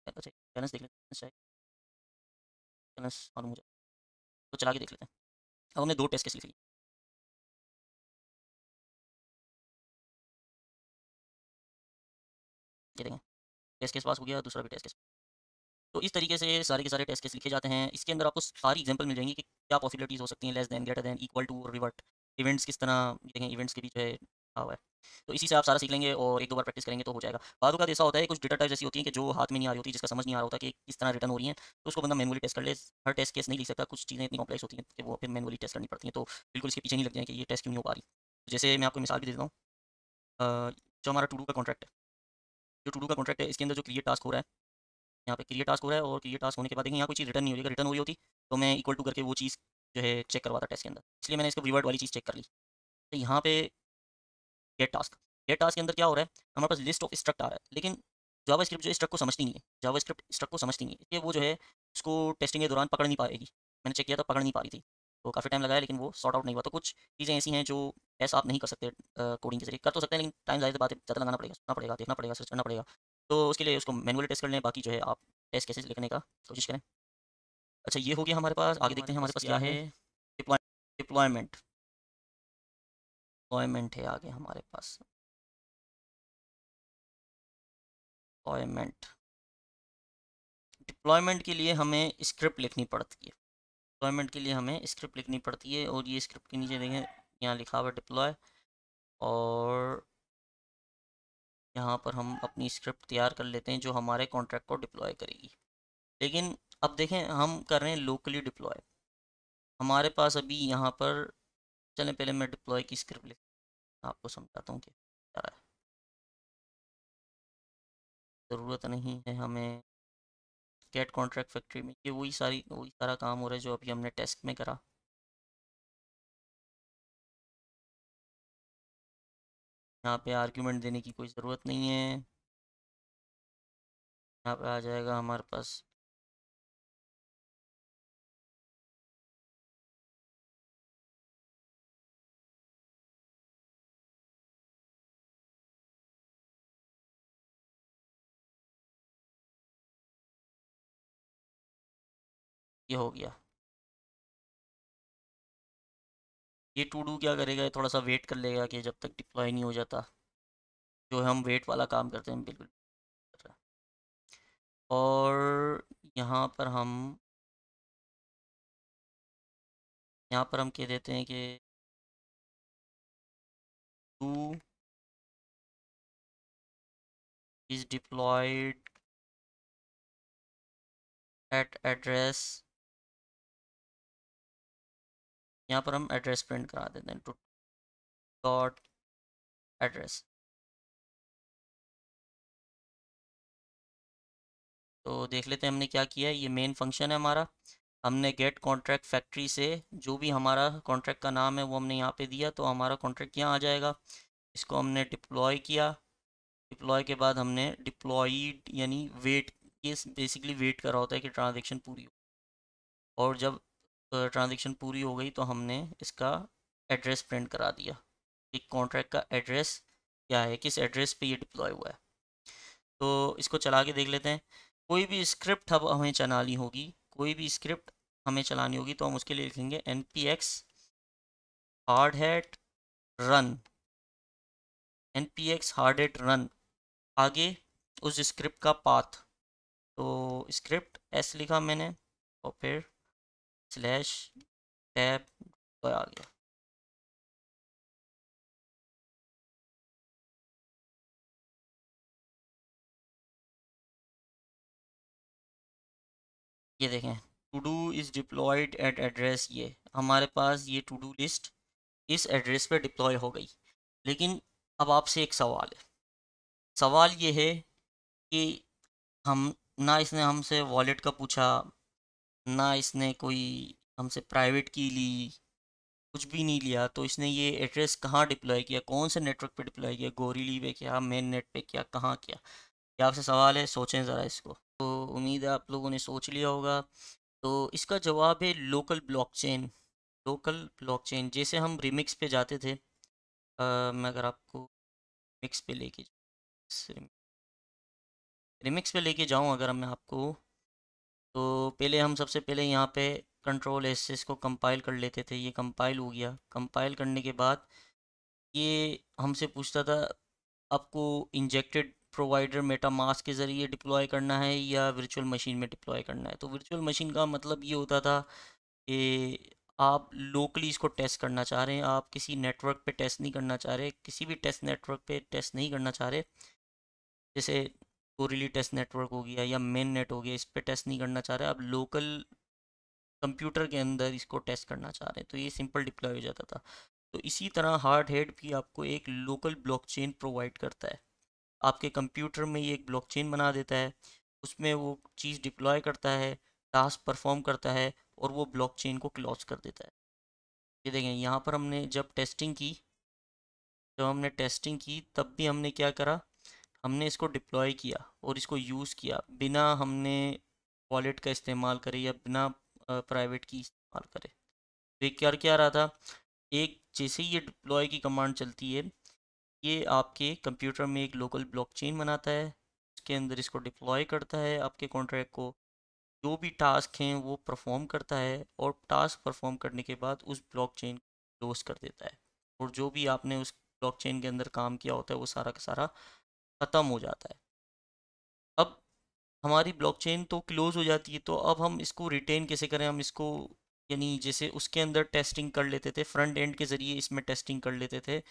अच्छा बैलेंस देख लेते हैं, शायद बैलेंस मालूम हो जाए तो चला के देख लेते हैं। अब हमने दो टेस्ट केस लिख लिए, ये देखें टेस्ट केस पास हो गया, दूसरा भी टेस्ट केस। तो इस तरीके से सारे के सारे टेस्ट केस लिखे जाते हैं। इसके अंदर आपको सारी एग्जांपल मिल जाएंगी कि क्या पॉसिबिलिटीज़ हो सकती हैं, less than, greater than, equal to, revert, events किस तरह देखें, इवेंट्स के बीच है हुआ है। तो इसी से आप सारा सीख लेंगे और एक दो बार प्रैक्टिस करेंगे तो हो जाएगा। बाद का ऐसा होता है कुछ डेटा टाइप्स ऐसी होती हैं कि जो हाथ में नहीं आ रही होती, जिसका समझ नहीं आ रहा होता कि किस तरह रिटर्न हो रही है, तो उसको बंदा मैनुअली टेस्ट कर ले। हर टेस्ट केस नहीं लिख सकता, कुछ चीज़ें इतनी कॉम्प्लेक्स होती हैं कि वो फिर मैनुअली टेस्ट करनी पड़ती हैं, तो बिल्कुल इसके पीछे नहीं लग जाए कि ये टेस्ट क्यों नहीं हो पा रही। जैसे मैं आपको मिसाल भी दे देता हूँ, जो हमारा टू डू का कॉन्ट्रैक्ट है, जो टू डू का कॉन्ट्रैक्ट है इसके अंदर जो क्रिएट टास्क हो रहा है, यहाँ पे क्रिएट टास्क हो रहा है, और क्रिएट टास्क होने के बाद देखिए यहाँ कोई चीज़ रिटर्न नहीं हो रही, अगर रिटर्न हो रही होती तो मैं इक्वल टू करके वो चीज़ जो है चेक करवाता टेस्ट के अंदर, इसलिए मैंने इसको रिवर्ट वाली चीज़ चेक कर ली। तो यहाँ पे गेट टास्क के अंदर क्या हो रहा है, हमारे पास लिस्ट ऑफ स्ट्रक्ट आ रहा है, लेकिन जावा स्क्रिप्ट जो स्ट्रक्ट को समझती नहीं है, जावा स्क्रिप्ट स्ट्रक्ट को समझती नहीं है, इसलिए वो जो है उसको टेस्टिंग के दौरान पकड़ नहीं पाएगी। मैंने चेक किया था, पकड़ नहीं पा रही थी, तो काफ़ी टाइम लगाया लेकिन वो सॉर्ट आउट नहीं हुआ। तो कुछ चीज़ें ऐसी हैं जो ऐसा आप नहीं कर सकते कोडिंग के जरिए, कर तो सकते हैं लेकिन टाइम ज़्यादा बात ज़्यादा लगाना पड़ेगा, सुनना पड़ेगा, देखना पड़ेगा, सर्च करना पड़ेगा। तो उसके लिए उसको मैनुअली टेस्ट कर लें, बाकी जो है आप टेस्ट केसेस लिखने का कोशिश करें। अच्छा ये हो गया हमारे पास, आगे देखते हैं हमारे पास क्या है। डिप्लॉयमेंट डिप्लॉयमेंट है आगे हमारे पास। डिप्लॉयमेंट डिप्लॉयमेंट के लिए हमें स्क्रिप्ट लिखनी पड़ती है। डिप्लॉयमेंट के लिए हमें स्क्रिप्ट लिखनी पड़ती है, और ये स्क्रिप्ट के नीचे देखें यहाँ लिखा हुआ डिप्लॉय, और यहाँ पर हम अपनी स्क्रिप्ट तैयार कर लेते हैं जो हमारे कॉन्ट्रैक्ट को डिप्लॉय करेगी। लेकिन अब देखें हम कर रहे हैं लोकली डिप्लॉय, हमारे पास अभी यहाँ पर, चलें पहले मैं डिप्लॉय की स्क्रिप्ट लिख आपको समझाता हूँ कि क्या है। ज़रूरत नहीं है हमें गेट कॉन्ट्रैक्ट फैक्ट्री में, ये वही सारा काम हो रहा है जो अभी हमने टेस्ट में करा। यहाँ पे आर्ग्यूमेंट देने की कोई ज़रूरत नहीं है, यहाँ पे आ जाएगा हमारे पास। ये हो गया। ये टू डू क्या करेगा, ये थोड़ा सा वेट कर लेगा कि जब तक डिप्लॉय नहीं हो जाता, जो हम वेट वाला काम करते हैं बिल्कुल कर रहा है। और यहाँ पर हम यहाँ पर हम कह देते हैं कि two is deployed at address, यहाँ पर हम एड्रेस प्रिंट करा देते हैं, टू डॉट एड्रेस। तो देख लेते हैं हमने क्या किया है, ये मेन फंक्शन है हमारा। हमने गेट कॉन्ट्रैक्ट फैक्ट्री से जो भी हमारा कॉन्ट्रैक्ट का नाम है वो हमने यहाँ पे दिया, तो हमारा कॉन्ट्रैक्ट यहाँ आ जाएगा। इसको हमने डिप्लॉय किया, डिप्लॉय के बाद हमने डिप्लॉयड यानी वेट, ये बेसिकली वेट कर रहा होता है कि ट्रांजेक्शन पूरी हो, और जब ट्रांजेक्शन पूरी हो गई तो हमने इसका एड्रेस प्रिंट करा दिया कि कॉन्ट्रैक्ट का एड्रेस क्या है, किस एड्रेस पे ये डिप्लॉय हुआ है। तो इसको चला के देख लेते हैं। कोई भी स्क्रिप्ट अब हमें चलानी होगी, कोई भी स्क्रिप्ट हमें चलानी होगी तो हम उसके लिए लिखेंगे npx hardhat run, npx hardhat run, आगे उस स्क्रिप्ट का पाथ, तो स्क्रिप्ट एस लिखा मैंने और फिर स्लैश टैब पर आ गया। ये देखें to do is deployed at address, ये हमारे पास ये टू डू लिस्ट इस एड्रेस पे डिप्लॉय हो गई। लेकिन अब आपसे एक सवाल है, सवाल ये है कि हम, ना इसने हमसे वॉलेट का पूछा, ना इसने कोई हमसे प्राइवेट की ली, कुछ भी नहीं लिया, तो इसने ये एड्रेस कहाँ डिप्लॉय किया, कौन से नेटवर्क पे डिप्लॉय किया, गोरीली पे किया, मेन नेट पे किया, कहाँ किया? ये आपसे सवाल है, सोचें ज़रा इसको। तो उम्मीद है आप लोगों ने सोच लिया होगा। तो इसका जवाब है लोकल ब्लॉकचेन। लोकल ब्लॉकचेन, जैसे हम रिमिक्स पे जाते थे, मैं अगर आपको मिक्स पे लेके रिमिक्स पे लेके जाऊँ अगर मैं आपको, तो पहले हम सबसे पहले यहाँ पे कंट्रोल एस से इसको कंपाइल कर लेते थे, ये कंपाइल हो गया। कंपाइल करने के बाद ये हमसे पूछता था आपको इंजेक्टेड प्रोवाइडर मेटामास्क के ज़रिए डिप्लॉय करना है या वर्चुअल मशीन में डिप्लॉय करना है। तो वर्चुअल मशीन का मतलब ये होता था कि आप लोकली इसको टेस्ट करना चाह रहे हैं, आप किसी नेटवर्क पे टेस्ट नहीं करना चाह रहे, किसी भी टेस्ट नेटवर्क पे टेस्ट नहीं करना चाह रहे, जैसे कोरिली टेस्ट नेटवर्क हो गया या मेन नेट हो गया, इस पे टेस्ट नहीं करना चाह रहे, आप लोकल कंप्यूटर के अंदर इसको टेस्ट करना चाह रहे हैं, तो ये सिंपल डिप्लॉय हो जाता था। तो इसी तरह हार्ड हेड भी आपको एक लोकल ब्लॉकचेन प्रोवाइड करता है। आपके कंप्यूटर में ये एक ब्लॉकचेन बना देता है, उसमें वो चीज़ डिप्लॉय करता है, टास्क परफॉर्म करता है और वो ब्लॉकचेन को क्लोज कर देता है। ये देखें यहाँ पर हमने जब हमने टेस्टिंग की तब भी हमने क्या करा, हमने इसको डिप्लॉय किया और इसको यूज़ किया बिना हमने वॉलेट का इस्तेमाल करे या बिना प्राइवेट की इस्तेमाल करे। तो ये क्या क्या रहा था, एक जैसे ही ये डिप्लॉय की कमांड चलती है, ये आपके कंप्यूटर में एक लोकल ब्लॉकचेन बनाता है, उसके अंदर इसको डिप्लॉय करता है आपके कॉन्ट्रैक्ट को, जो भी टास्क हैं वो परफॉर्म करता है और टास्क परफॉर्म करने के बाद उस ब्लॉकचेन को क्लोज कर देता है और जो भी आपने उस ब्लॉकचेन के अंदर काम किया होता है वो सारा का सारा ख़त्म हो जाता है। अब हमारी ब्लॉकचेन तो क्लोज हो जाती है, तो अब हम इसको रिटेन कैसे करें, हम इसको यानी जैसे उसके अंदर टेस्टिंग कर लेते थे, फ्रंट एंड के ज़रिए इसमें टेस्टिंग कर लेते थे,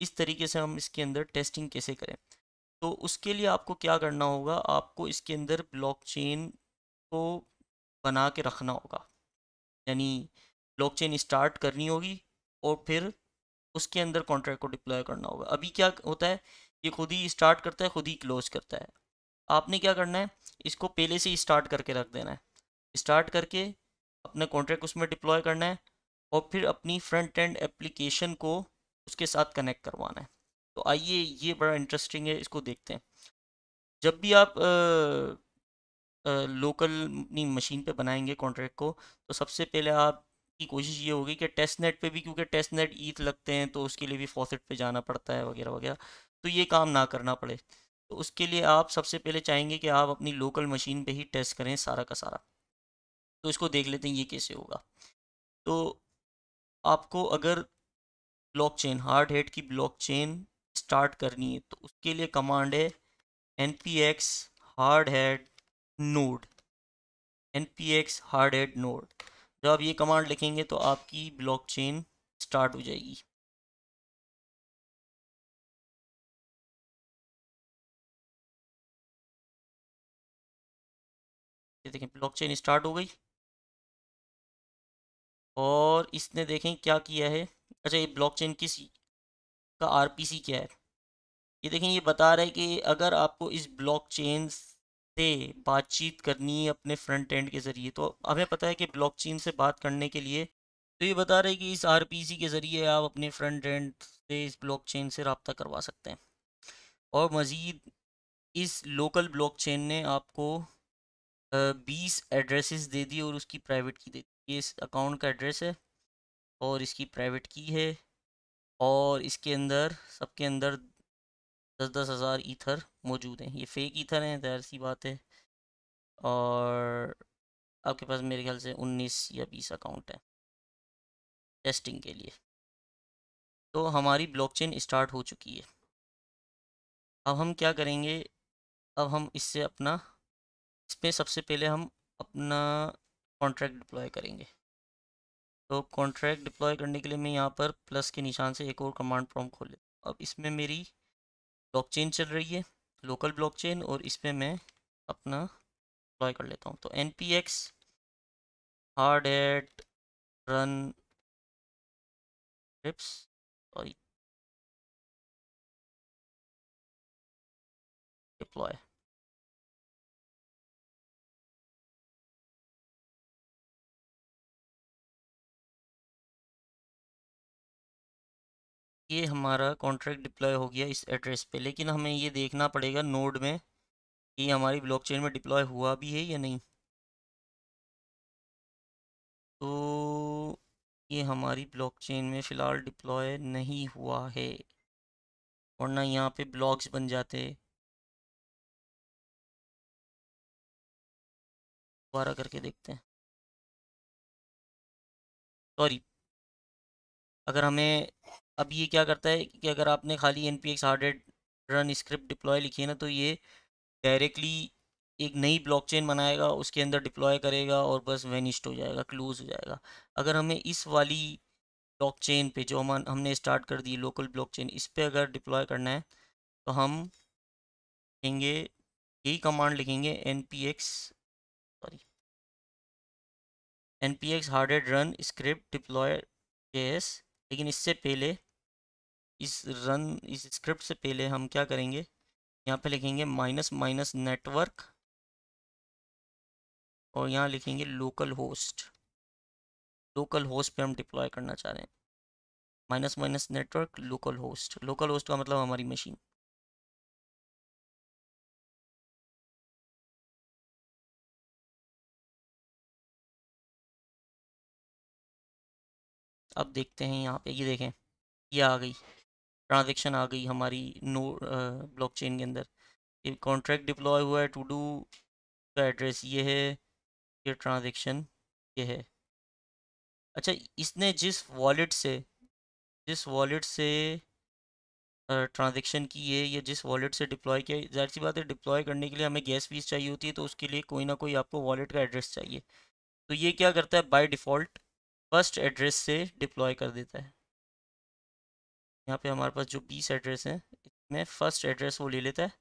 इस तरीके से हम इसके अंदर टेस्टिंग कैसे करें। तो उसके लिए आपको क्या करना होगा, आपको इसके अंदर ब्लॉकचेन को बना के रखना होगा, यानी ब्लॉकचेन स्टार्ट करनी होगी और फिर उसके अंदर कॉन्ट्रैक्ट को डिप्लॉय करना होगा। अभी क्या होता है, ये खुद ही स्टार्ट करता है, खुद ही क्लोज करता है। आपने क्या करना है, इसको पहले से ही स्टार्ट करके रख देना है, स्टार्ट करके अपना कॉन्ट्रैक्ट उसमें डिप्लॉय करना है और फिर अपनी फ्रंट एंड एप्लीकेशन को उसके साथ कनेक्ट करवाना है। तो आइए, ये बड़ा इंटरेस्टिंग है, इसको देखते हैं। जब भी आप लोकल अपनी मशीन पे बनाएंगे कॉन्ट्रैक्ट को, तो सबसे पहले आपकी कोशिश ये होगी कि टेस्ट नेट पे भी, क्योंकि टेस्ट नेट ईथ लगते हैं तो उसके लिए भी फॉसेट पे जाना पड़ता है वगैरह वगैरह, तो ये काम ना करना पड़े। तो उसके लिए आप सबसे पहले चाहेंगे कि आप अपनी लोकल मशीन पे ही टेस्ट करें सारा का सारा। तो इसको देख लेते हैं ये कैसे होगा। तो आपको अगर ब्लॉकचेन, हार्ड हेड की ब्लॉकचेन स्टार्ट करनी है तो उसके लिए कमांड है npx hard head nod, npx hard head nod. जब आप ये कमांड लिखेंगे तो आपकी ब्लॉकचेन स्टार्ट हो जाएगी। ये देखें ब्लॉकचेन स्टार्ट हो गई और इसने देखें क्या किया है। अच्छा, ये ब्लॉकचेन किस का आरपीसी क्या है, ये देखें ये बता रहा है कि अगर आपको इस ब्लॉकचेन से बातचीत करनी है अपने फ्रंट एंड के ज़रिए, तो हमें पता है कि ब्लॉकचेन से बात करने के लिए, तो ये बता रहा है कि इस आरपीसी के ज़रिए आप अपने फ्रंट एंड से इस ब्लॉकचेन से रब्ता करवा सकते हैं। और मज़ीद इस लोकल ब्लॉकचेन ने आपको 20 एड्रेसेस दे दी और उसकी प्राइवेट की दे दी। ये इस अकाउंट का एड्रेस है और इसकी प्राइवेट की है और इसके अंदर सबके अंदर 10,000 ईथर मौजूद हैं। ये फेक ईथर हैं, ज़ाहिर सी बात है। और आपके पास मेरे ख्याल से 19 या 20 अकाउंट हैं टेस्टिंग के लिए। तो हमारी ब्लॉकचेन स्टार्ट हो चुकी है। अब हम क्या करेंगे, अब हम इससे अपना, इस पे सबसे पहले हम अपना कॉन्ट्रैक्ट डिप्लॉय करेंगे। तो कॉन्ट्रैक्ट डिप्लॉय करने के लिए मैं यहाँ पर प्लस के निशान से एक और कमांड प्रॉम्प्ट खोल लेता हूँ। अब इसमें मेरी ब्लॉकचेन चल रही है, लोकल ब्लॉकचेन, और इस पर मैं अपना डिप्लॉय कर लेता हूँ। तो npx hard at run scripts, sorry, deploy. ये हमारा कॉन्ट्रैक्ट डिप्लॉय हो गया इस एड्रेस पे, लेकिन हमें ये देखना पड़ेगा नोड में कि हमारी ब्लॉकचेन में डिप्लॉय हुआ भी है या नहीं। तो ये हमारी ब्लॉकचेन में फ़िलहाल डिप्लॉय नहीं हुआ है, वरना यहाँ पे ब्लॉक्स बन जाते। दोबारा करके देखते हैं। सॉरी, अगर हमें, अब ये क्या करता है कि अगर आपने खाली npx Hardhat run script deploy लिखी है ना, तो ये डायरेक्टली एक नई ब्लॉकचेन बनाएगा, उसके अंदर डिप्लॉय करेगा और बस वेनिश्ड हो जाएगा, क्लोज हो जाएगा। अगर हमें इस वाली ब्लॉकचेन पे जो हमने स्टार्ट कर दी लोकल ब्लॉकचेन, इस पे अगर डिप्लॉय करना है तो हम लिखेंगे, यही कमांड लिखेंगे npx, sorry, npx Hardhat run script deploy js। लेकिन इससे पहले, इस स्क्रिप्ट से पहले हम क्या करेंगे, यहाँ पे लिखेंगे माइनस माइनस नेटवर्क और यहाँ लिखेंगे लोकल होस्ट पे हम डिप्लॉय करना चाह रहे हैं। Minus minus network local host का मतलब हमारी मशीन। अब देखते हैं यहाँ पे, ये देखें, ये आ गई ट्रांजैक्शन, आ गई हमारी नो ब्लॉकचेन के अंदर। ये कॉन्ट्रैक्ट डिप्लॉय हुआ है, टू डू का एड्रेस ये है, ये ट्रांजैक्शन ये है। अच्छा, इसने जिस वॉलेट से ट्रांजैक्शन की है, या जिस वॉलेट से डिप्लॉय किया, जाहिर सी बात है डिप्लॉय करने के लिए हमें गैस फीस चाहिए होती है, तो उसके लिए कोई ना कोई आपको वॉलेट का एड्रेस चाहिए। तो ये क्या करता है, बाय डिफ़ॉल्ट फर्स्ट एड्रेस से डिप्लॉय कर देता है। यहाँ पे हमारे पास जो 20 एड्रेस हैं, इसमें फर्स्ट एड्रेस वो ले लेता है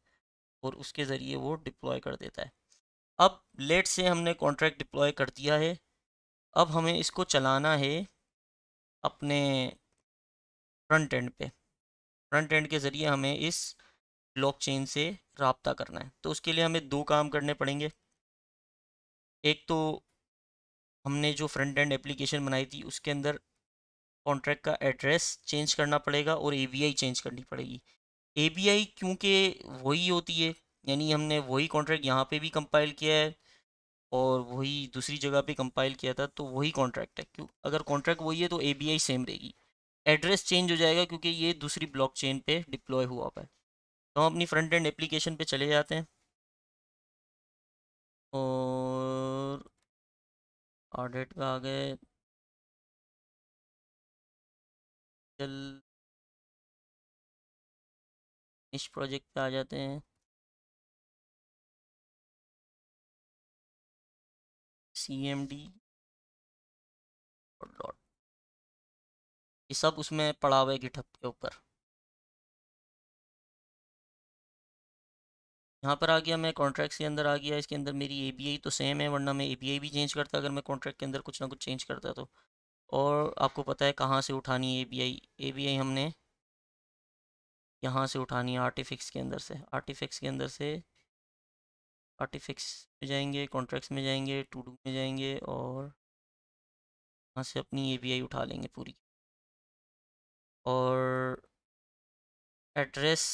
और उसके ज़रिए वो डिप्लॉय कर देता है। अब लेट से हमने कॉन्ट्रैक्ट डिप्लॉय कर दिया है, अब हमें इसको चलाना है अपने फ्रंट एंड पे। फ्रंट एंड के ज़रिए हमें इस ब्लॉकचेन से राब्ता करना है। तो उसके लिए हमें दो काम करने पड़ेंगे। एक तो हमने जो फ्रंट एंड एप्लीकेशन बनाई थी उसके अंदर कॉन्ट्रैक्ट का एड्रेस चेंज करना पड़ेगा और एबीआई चेंज करनी पड़ेगी। एबीआई क्योंकि वही होती है, यानी हमने वही कॉन्ट्रैक्ट यहाँ पे भी कंपाइल किया है और वही दूसरी जगह पे कंपाइल किया था, तो वही कॉन्ट्रैक्ट है। क्यों, अगर कॉन्ट्रैक्ट वही है तो एबीआई सेम रहेगी, एड्रेस चेंज हो जाएगा क्योंकि ये दूसरी ब्लॉकचेन पे डिप्लॉय हुआ है। तो हम अपनी फ्रंट एंड एप्लीकेशन पे चले जाते हैं और ऑडिट पे आ गए, चल इस प्रोजेक्ट पे आ जाते हैं, CMD और डॉट, ये सब उसमें पड़ा हुआ है गिटहब के ऊपर। यहाँ पर आ गया, मैं कॉन्ट्रैक्ट के अंदर आ गया, इसके अंदर मेरी एबीआई तो सेम है, वरना मैं एबीआई भी चेंज करता अगर मैं कॉन्ट्रैक्ट के अंदर कुछ ना कुछ चेंज करता तो। और आपको पता है कहाँ से उठानी है एबीआई, एबीआई हमने यहाँ से उठानी है आर्टिफिक्स के अंदर से। आर्टिफिक्स में जाएंगे, कॉन्ट्रैक्ट्स में जाएंगे, टू डू में जाएंगे और यहाँ से अपनी एबीआई उठा लेंगे पूरी। और एड्रेस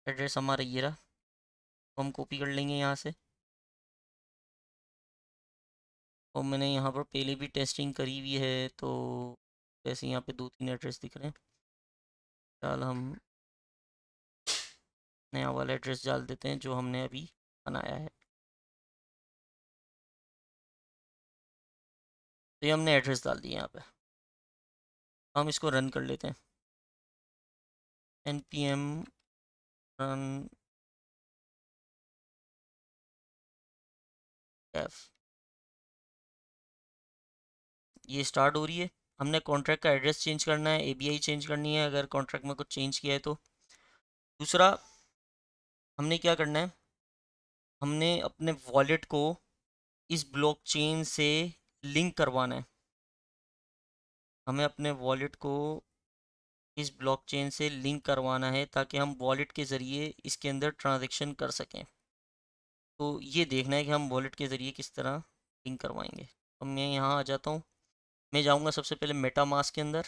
एड्रेस हमारा ये रहा, तो हम कॉपी कर लेंगे यहाँ से। और मैंने यहाँ पर पहले भी टेस्टिंग करी हुई है, तो वैसे यहाँ पे 2-3 एड्रेस दिख रहे हैं। फिलहाल हम नया वाला एड्रेस डाल देते हैं जो हमने अभी बनाया है। तो ये हमने एड्रेस डाल दिया यहाँ पे, हम इसको रन कर लेते हैं। npm run f, ये स्टार्ट हो रही है। हमने कॉन्ट्रैक्ट का एड्रेस चेंज करना है, एबीआई चेंज करनी है अगर कॉन्ट्रैक्ट में कुछ चेंज किया है तो। दूसरा हमने क्या करना है, हमने अपने वॉलेट को इस ब्लॉकचेन से लिंक करवाना है। हमें अपने वॉलेट को इस ब्लॉकचेन से लिंक करवाना है ताकि हम वॉलेट के ज़रिए इसके अंदर ट्रांजैक्शन कर सकें। तो ये देखना है कि हम वॉलेट के ज़रिए किस तरह लिंक करवाएंगे। तो मैं यहाँ आ जाता हूँ, मैं जाऊँगा सबसे पहले मेटा मास्क के अंदर।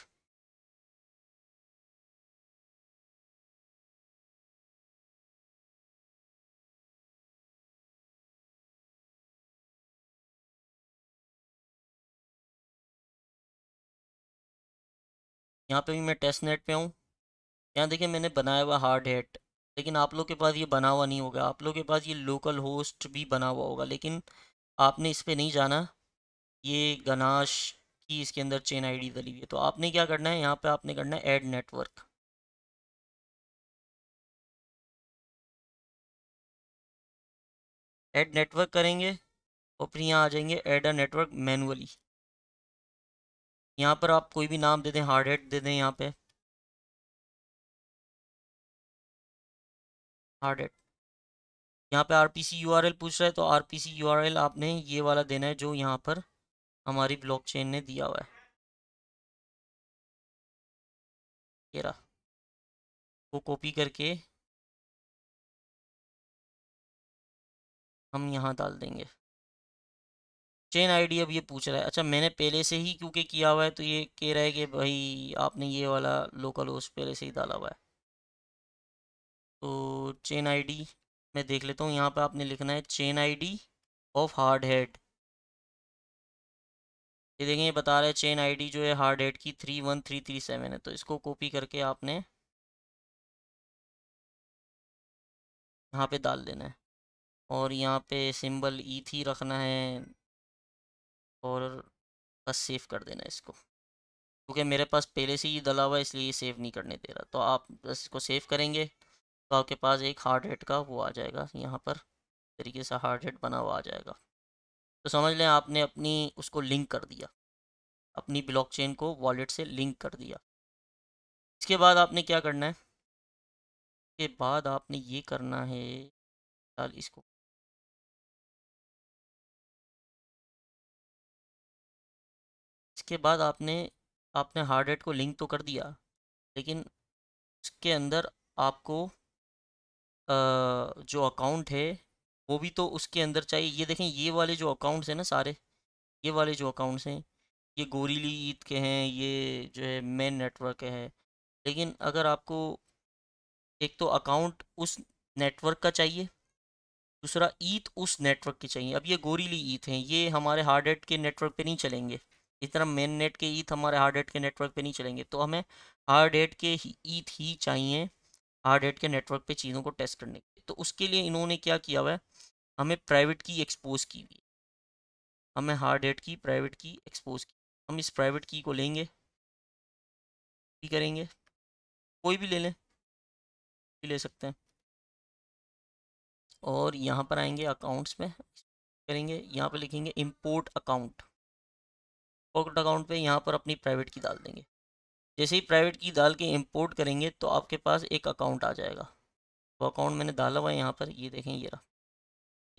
यहाँ पे भी मैं टेस्ट नेट पे हूँ। यहाँ देखिए मैंने बनाया हुआ हार्ड हैट, लेकिन आप लोग के पास ये बना हुआ नहीं होगा, आप लोग के पास ये लोकल होस्ट भी बना हुआ होगा, लेकिन आपने इस पे नहीं जाना। ये गनाश की इसके अंदर चेन आईडी डली हुई है, तो आपने क्या करना है, यहाँ पे आपने करना है ऐड नेटवर्क। ऐड नेटवर्क करेंगे और फिर यहाँ आ जाएंगे ऐड अ नेटवर्क मैनुअली। यहाँ पर आप कोई भी नाम दे दें, हार्ड हैट दे दें यहाँ पे, हार्ड हैट। यहाँ पे आरपीसी यूआरएल पूछ रहा है, तो आरपीसी यूआरएल आपने ये वाला देना है जो यहाँ पर हमारी ब्लॉकचेन ने दिया हुआ है, ये रहा। वो कॉपी करके हम यहाँ डाल देंगे। चेन आईडी अब ये पूछ रहा है, अच्छा मैंने पहले से ही क्योंकि किया हुआ है तो ये कह रहा है कि भाई आपने ये वाला लोकल होस्ट पहले से ही डाला हुआ है। तो चेन आईडी मैं देख लेता हूँ, यहाँ पे आपने लिखना है chain ID of hard head. ये देखें, ये बता रहा है चेन आईडी जो है हार्ड हेड की 31337 है, तो इसको कॉपी करके आपने यहाँ पे डाल देना है और यहाँ पे सिंबल ईथ ही रखना है और बस सेव कर देना है इसको, क्योंकि मेरे पास पहले से ही डला हुआ है इसलिए ये सेव नहीं करने दे रहा। तो आप बस इसको सेव करेंगे तो आपके पास एक हार्ड हेड का वो आ जाएगा, यहाँ पर तरीके से हार्ड हेड बना हुआ आ जाएगा। तो समझ लें आपने अपनी उसको लिंक कर दिया, अपनी ब्लॉकचेन को वॉलेट से लिंक कर दिया। इसके बाद आपने क्या करना है, इसके बाद आपने ये करना है, चल इसको, इसके बाद आपने आपने हार्ड हेड को लिंक तो कर दिया, लेकिन उसके अंदर आपको जो अकाउंट है वो भी तो उसके अंदर चाहिए। ये देखें, ये वाले जो अकाउंट्स हैं ना सारे, ये वाले जो अकाउंट्स हैं ये गोरीली ईद के हैं, ये जो है मेन नेटवर्क है। लेकिन अगर आपको एक तो अकाउंट उस नेटवर्क का चाहिए, दूसरा ईथ उस नेटवर्क की चाहिए। अब ये गोरीली ईथ हैं, ये हमारे हार्ड हेड के नेटवर्क पे नहीं चलेंगे, इस तरह मेन नेट के ईथ हमारे हार्ड हेड के नेटवर्क पे नहीं चलेंगे। तो हमें हार्ड हेड के ईथ ही चाहिए हार्ड हेड के नेटवर्क पे चीज़ों को टेस्ट करने के लिए। तो उसके लिए इन्होंने क्या किया हुआ है, हमें प्राइवेट की एक्सपोज की हुई है, हमें हार्ड हेड की प्राइवेट की एक्सपोज की। हम इस प्राइवेट की को लेंगे, भी करेंगे, कोई भी ले लें, भी ले सकते हैं, और यहाँ पर आएंगे अकाउंट्स में, करेंगे यहाँ पर लिखेंगे इंपोर्ट अकाउंट। इंपोर्ट अकाउंट पे यहाँ पर अपनी प्राइवेट की डाल देंगे। जैसे ही प्राइवेट की डाल के इंपोर्ट करेंगे तो आपके पास एक अकाउंट आ जाएगा। तो अकाउंट मैंने डाला हुआ है यहाँ पर, ये देखें, ये रहा,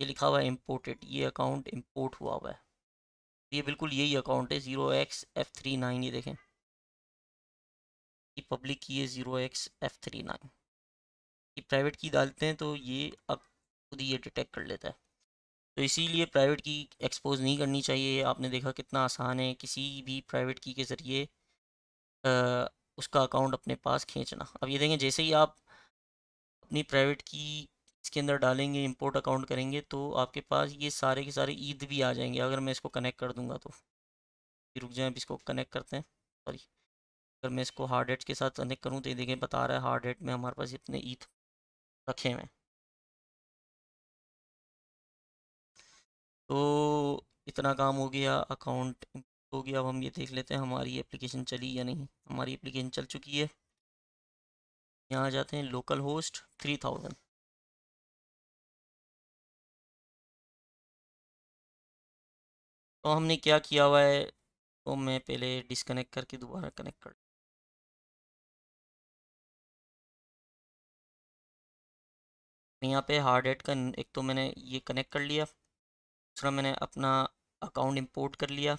ये लिखा हुआ है इम्पोर्टेड, ये अकाउंट इंपोर्ट हुआ हुआ है। ये बिल्कुल यही अकाउंट है 0xF39, ये देखें, ये पब्लिक की है 0xF39। ये प्राइवेट की डालते हैं तो ये अब खुद ही ये डिटेक्ट कर लेता है। तो इसीलिए प्राइवेट की एक्सपोज नहीं करनी चाहिए। आपने देखा कितना आसान है किसी भी प्राइवेट की के ज़रिए उसका अकाउंट अपने पास खींचना। अब ये देखें, जैसे ही आप अपनी प्राइवेट की इसके अंदर डालेंगे, इंपोर्ट अकाउंट करेंगे, तो आपके पास ये सारे के सारे ईद भी आ जाएंगे। अगर मैं इसको कनेक्ट कर दूंगा तो रुक जाए, अब इसको कनेक्ट करते हैं, सॉरी, अगर मैं इसको हार्ड हेड के साथ कनेक्ट करूँ तो ये देखें बता रहा है हार्ड हेड में हमारे पास इतने ईद रखे हुए हैं। तो इतना काम हो गया, अकाउंट हो गया। अब हम ये देख लेते हैं हमारी एप्लीकेशन चली या नहीं। हमारी एप्लीकेशन चल चुकी है। यहाँ जाते हैं, लोकल होस्ट 3000। तो हमने क्या किया हुआ है, तो मैं पहले डिसकनेक्ट करके दोबारा कनेक्ट कर, यहाँ पे हार्ड हेड का एक तो मैंने ये कनेक्ट कर लिया, दूसरा मैंने अपना अकाउंट इंपोर्ट कर लिया,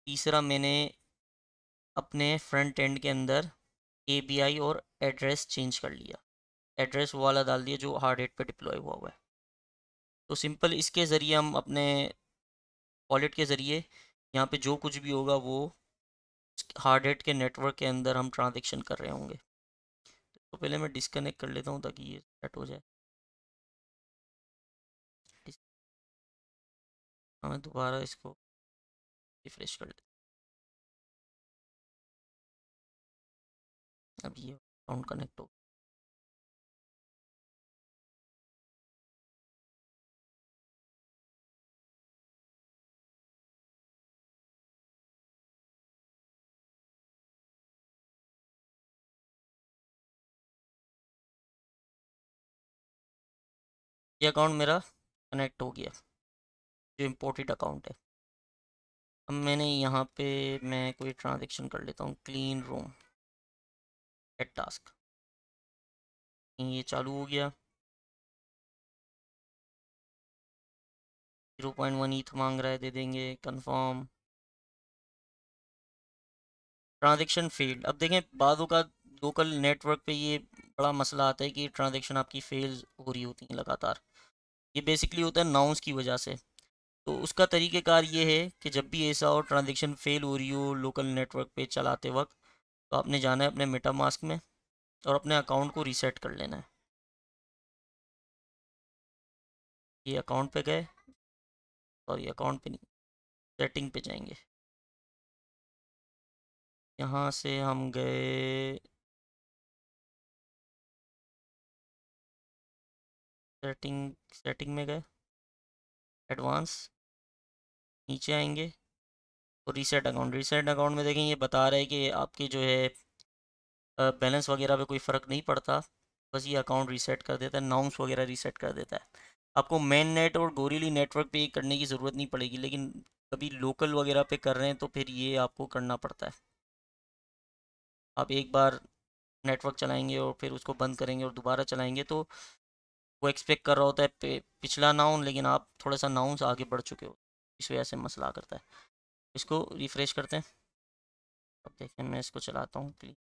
तीसरा मैंने अपने फ्रंट एंड के अंदर API और एड्रेस चेंज कर लिया, एड्रेस वो वाला डाल दिया जो हार्ड हेड पे डिप्लॉय हुआ हुआ है। तो सिंपल इसके ज़रिए हम अपने वॉलेट के ज़रिए यहाँ पे जो कुछ भी होगा वो हार्ड हेड के नेटवर्क के अंदर हम ट्रांजेक्शन कर रहे होंगे। तो पहले मैं डिस्कनेक्ट कर लेता हूँ ताकि ये सेट हो जाए। हमें दोबारा इसको रिफ्रेश कर लेते हैं। अब ये अकाउंट कनेक्ट हो, ये अकाउंट मेरा कनेक्ट हो गया, जो इम्पोर्टेड अकाउंट है। अब मैंने यहाँ पे मैं कोई ट्रांजेक्शन कर लेता हूँ, क्लीन रूम एट टास्क, ये चालू हो गया। 0.1 ईथ मांग रहा है, दे देंगे, कंफर्म, ट्रांजेक्शन फेल्ड। अब देखें, बादों का लोकल नेटवर्क पे ये बड़ा मसला आता है कि ट्रांजैक्शन आपकी फेल हो रही होती हैं लगातार। ये बेसिकली होता है नाउंस की वजह से। तो उसका तरीक़ेकार ये है कि जब भी ऐसा हो ट्रांजैक्शन फेल हो रही हो लोकल नेटवर्क पे चलाते वक्त, तो आपने जाना है अपने मेटामास्क में और अपने अकाउंट को रीसेट कर लेना है। ये अकाउंट पे गए, सॉरी अकाउंट पे नहीं, सेटिंग पे जाएंगे। यहाँ से हम गए सेटिंग, सेटिंग में गए, एडवांस, नीचे आएंगे तो रीसेट अकाउंट। रीसेट अकाउंट में देखें ये बता रहा है कि आपके जो है बैलेंस वगैरह पे कोई फ़र्क नहीं पड़ता, बस ये अकाउंट रीसेट कर देता है, नाउंस वगैरह रीसेट कर देता है। आपको मेन नेट और गोरीली नेटवर्क पे करने की ज़रूरत नहीं पड़ेगी, लेकिन कभी लोकल वगैरह पे कर रहे हैं तो फिर ये आपको करना पड़ता है। आप एक बार नेटवर्क चलाएंगे और फिर उसको बंद करेंगे और दोबारा चलाएंगे तो वो एक्सपेक्ट कर रहा होता है पिछला नाउन, लेकिन आप थोड़ा सा नाउन से आगे बढ़ चुके हो, इस वजह से मसला करता है। इसको रिफ़्रेश करते हैं। अब देखें मैं इसको चलाता हूँ क्लिक,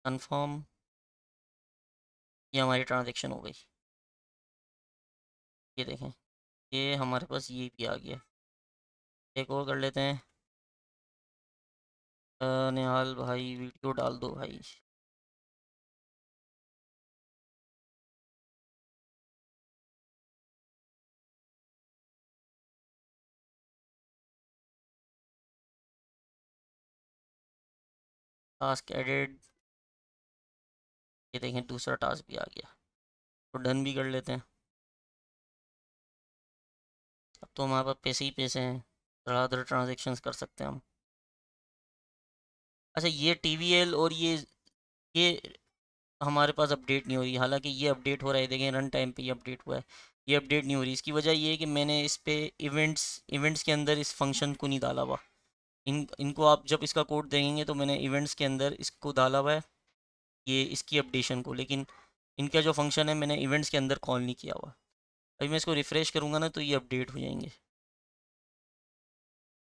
कन्फर्म, ये हमारी ट्रांजेक्शन हो गई। ये देखें, ये हमारे पास ये भी आ गया। एक और कर लेते हैं। निहाल भाई वीडियो डाल दो भाई। टास्क एडेड, ये देखें दूसरा टास्क भी आ गया, तो डन भी कर लेते हैं। अब तो हमारे पास पैसे ही पैसे हैं, ज़्यादातर ट्रांजेक्शन्स कर सकते हैं हम। अच्छा ये TVL और ये हमारे पास अपडेट नहीं हो रही, हालांकि ये अपडेट हो रहा है, देखें रन टाइम पे ये अपडेट हुआ है। ये अपडेट नहीं हो रही, इसकी वजह ये है कि मैंने इस पे इवेंट्स इवेंट्स के अंदर इस फंक्शन को नहीं डाला हुआ। इनको आप जब इसका कोड देखेंगे तो मैंने इवेंट्स के अंदर इसको डाला हुआ है, ये इसकी अपडेशन को, लेकिन इनका जो फंक्शन है मैंने इवेंट्स के अंदर कॉल नहीं किया हुआ। अभी मैं इसको रिफ़्रेश करूँगा ना तो ये अपडेट हो जाएंगे,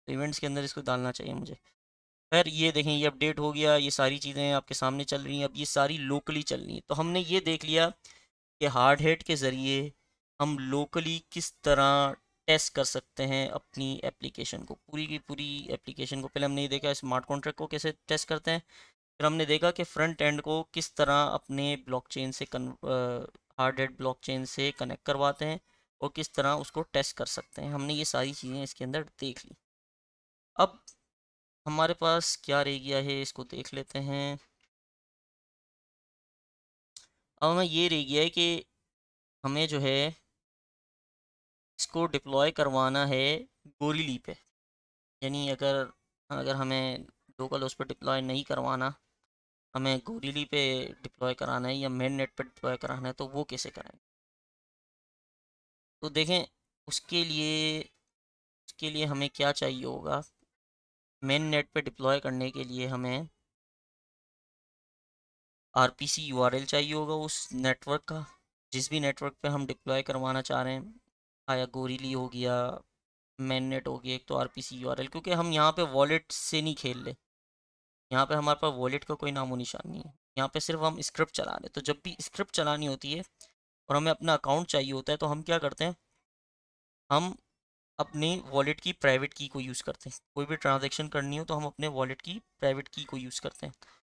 तो इवेंट्स के अंदर इसको डालना चाहिए मुझे। खैर ये देखें ये अपडेट हो गया, ये सारी चीज़ें आपके सामने चल रही हैं, अब ये सारी लोकली चल रही हैं। तो हमने ये देख लिया कि हार्ड हेड के ज़रिए हम लोकली किस तरह टेस्ट कर सकते हैं अपनी एप्लीकेशन को, पूरी की पूरी एप्लीकेशन को। पहले हमने ये देखा स्मार्ट कॉन्ट्रैक्ट को कैसे टेस्ट करते हैं, फिर हमने देखा कि फ्रंट एंड को किस तरह अपने ब्लॉकचेन से हार्ड हेड ब्लॉकचेन से कनेक्ट करवाते हैं और किस तरह उसको टेस्ट कर सकते हैं। हमने ये सारी चीज़ें इसके अंदर देख ली। अब हमारे पास क्या रह गया है इसको देख लेते हैं। अब हमें ये रह गया है कि हमें जो है इसको डिप्लॉय करवाना है गोरीली पे। यानी अगर अगर हमें लोकल उस पर डिप्लॉय नहीं करवाना, हमें गोरीली पे डिप्लॉय कराना है या मेन नेट पे डिप्लॉय कराना है, तो वो कैसे कराएं। तो देखें उसके लिए हमें क्या चाहिए होगा। मेन नेट पे डिप्लॉय करने के लिए हमें RPC URL चाहिए होगा उस नेटवर्क का, जिस भी नेटवर्क पे हम डिप्लॉय करवाना चाह रहे हैं। आया गोरीली हो गया, मेन नेट हो गया, एक तो RPC URL, क्योंकि हम यहाँ पे वॉलेट से नहीं खेल रहे। यहाँ पे हमारे पास वॉलेट का कोई नामो निशान नहीं है, यहाँ पे सिर्फ हम स्क्रिप्ट चला रहे हैं। तो जब भी स्क्रिप्ट चलानी होती है और हमें अपना अकाउंट चाहिए होता है, तो हम क्या करते हैं, हम अपनी वॉलेट की प्राइवेट की को यूज़ करते हैं। कोई भी ट्रांजैक्शन करनी हो तो हम अपने वॉलेट की प्राइवेट की को यूज़ करते हैं।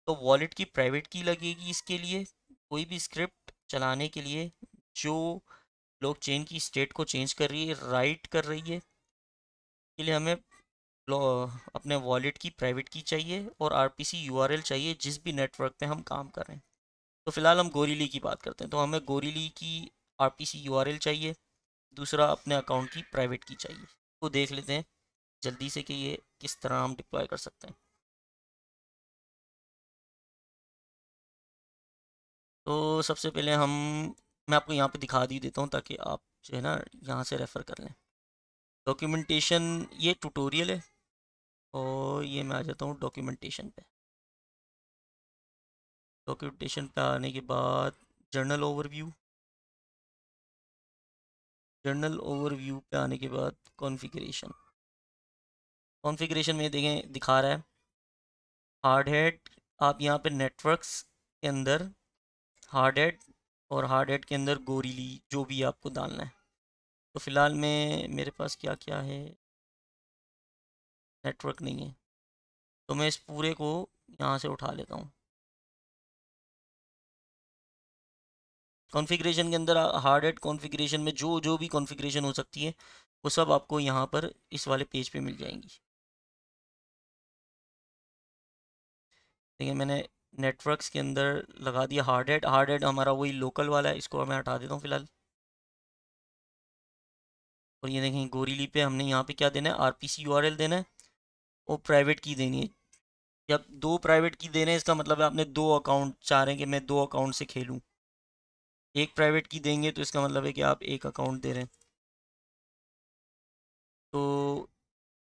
तो वॉलेट की प्राइवेट की लगेगी इसके लिए, कोई भी स्क्रिप्ट चलाने के लिए जो ब्लॉकचेन की स्टेट को चेंज कर रही है, राइट कर रही है, के लिए हमें अपने वॉलेट की प्राइवेट की चाहिए और RPC URL चाहिए जिस भी नेटवर्क पे हम काम कर रहे हैं। तो फिलहाल हम गोरीली की बात करते हैं, तो हमें गोरीली की RPC URL चाहिए, दूसरा अपने अकाउंट की प्राइवेट की चाहिए। तो देख लेते हैं जल्दी से कि ये किस तरह हम डिप्लॉय कर सकते हैं। तो सबसे पहले मैं आपको यहाँ पे दिखा दी देता हूँ ताकि आप जो है ना यहाँ से रेफ़र कर लें। डॉक्यूमेंटेशन, ये ट्यूटोरियल है और ये मैं आ जाता हूँ डॉक्यूमेंटेशन पे। डॉक्यूमेंटेशन पे आने के बाद जर्नल ओवरव्यू, जनरल ओवरव्यू पे आने के बाद कॉन्फ़िगरेशन, कॉन्फ़िगरेशन में देखें दिखा रहा है हार्ड हेड। आप यहाँ पे नेटवर्क्स के अंदर हार्ड हेड और हार्ड हेड के अंदर गोरीली जो भी आपको डालना है। तो फ़िलहाल में मेरे पास क्या क्या है, नेटवर्क नहीं है, तो मैं इस पूरे को यहाँ से उठा लेता हूँ। कॉन्फ़िगरेशन के अंदर हार्ड हेड कॉन्फ़िगरेशन में जो जो भी कॉन्फ़िगरेशन हो सकती है वो सब आपको यहाँ पर इस वाले पेज पे मिल जाएंगी। देखिए मैंने नेटवर्क्स के अंदर लगा दिया हार्ड हेड। हार्ड हेड हमारा वही लोकल वाला है, इसको मैं हटा देता हूँ फ़िलहाल। और ये देखें गोरीली पे हमने यहाँ पे क्या देना है, आरपीसी यूआरएल देना है और प्राइवेट की देनी है। जब दो प्राइवेट की दे रहे हैं इसका मतलब है आपने दो अकाउंट चाह रहे हैं कि मैं दो अकाउंट से खेलूँ। एक प्राइवेट की देंगे तो इसका मतलब है कि आप एक अकाउंट दे रहे हैं। तो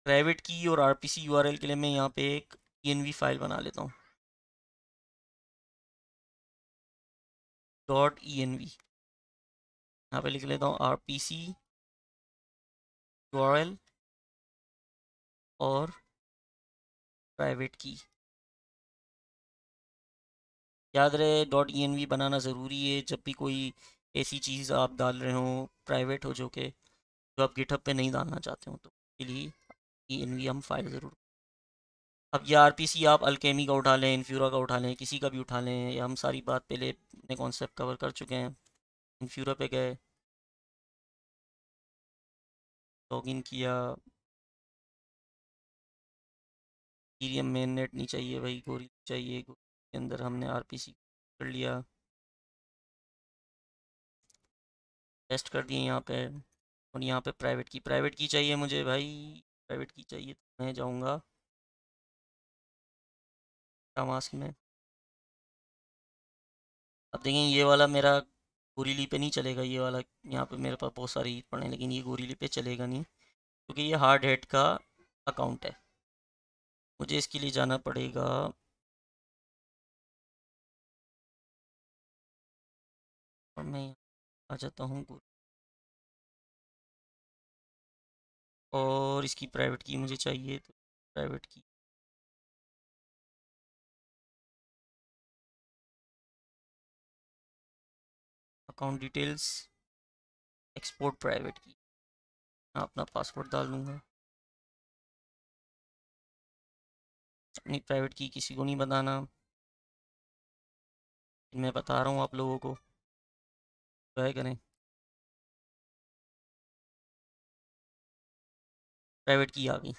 प्राइवेट की और आरपीसी यूआरएल के लिए मैं यहाँ पे एक env फाइल बना लेता हूँ, .env। यहाँ पे लिख लेता हूँ आरपीसी यूआरएल और प्राइवेट की। याद रहे .env बनाना ज़रूरी है जब भी कोई ऐसी चीज़ आप डाल रहे हो प्राइवेट हो, जो कि जो आप गिटहब पे नहीं डालना चाहते हो, तो इसके लिए env हम फाइल ज़रूर। अब ये आरपीसी आप अल्केमी का उठा लें, इन्फ्यूरा का उठा लें, किसी का भी उठा लें, या हम सारी बात पहले अपने कॉन्सेप्ट कवर कर चुके हैं। इन्फ्यूरा पे गए, लॉगिन किया, ईरियम मेन नेट नहीं चाहिए भाई, गोरी चाहिए। गोरी के अंदर हमने आरपीसी कर लिया, टेस्ट कर दिए यहाँ पे। और यहाँ पे प्राइवेट की चाहिए मुझे भाई, प्राइवेट की चाहिए तो मैं जाऊँगा मास्क में। अब देखें ये वाला मेरा गोरीली पे नहीं चलेगा, ये वाला यहाँ पे मेरे पास बहुत सारे ईद पड़े हैं, लेकिन ये गोरीली पे चलेगा नहीं क्योंकि ये हार्ड हेड का अकाउंट है। मुझे इसके लिए जाना पड़ेगा, और मैं आ जाता हूँ और इसकी प्राइवेट की मुझे चाहिए, तो प्राइवेट की अकाउंट डिटेल्स, एक्सपोर्ट प्राइवेट की, मैं अपना पासवर्ड डाल दूँगा। अपनी प्राइवेट की किसी को नहीं बताना, मैं बता रहा हूँ आप लोगों को, ट्राई करें। प्राइवेट की आ गई।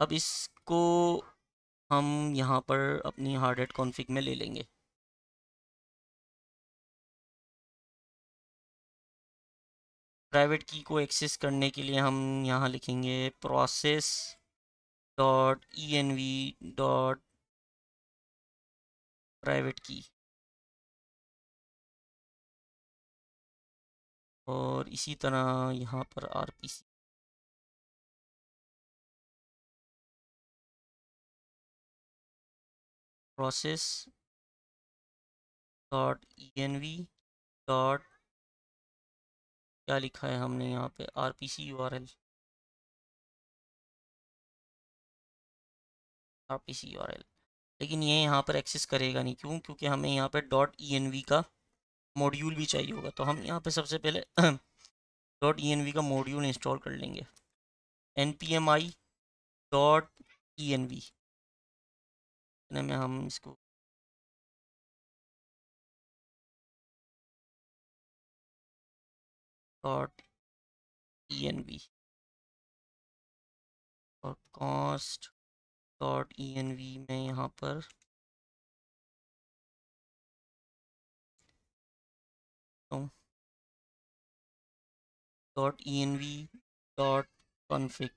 अब इसको हम यहाँ पर अपनी हार्ड हेड कॉन्फ़िग में ले लेंगे। प्राइवेट की को एक्सेस करने के लिए हम यहाँ लिखेंगे process dot E N V dot private key, और इसी तरह यहाँ पर R P C process dot E N V dot, क्या लिखा है हमने यहाँ पे, R P C U R L, R P C U R L. लेकिन ये यहाँ पर एक्सेस करेगा नहीं, क्यों? क्योंकि हमें यहाँ पर डॉट ई एन वी का मॉड्यूल भी चाहिए होगा, तो हम यहाँ पे सबसे पहले डॉट ई एन वी का मॉड्यूल इंस्टॉल कर लेंगे, N P M I dot E N V में हम इसको डॉट ई एन वी और const dot E N V में यहाँ पर dot E N V dot config,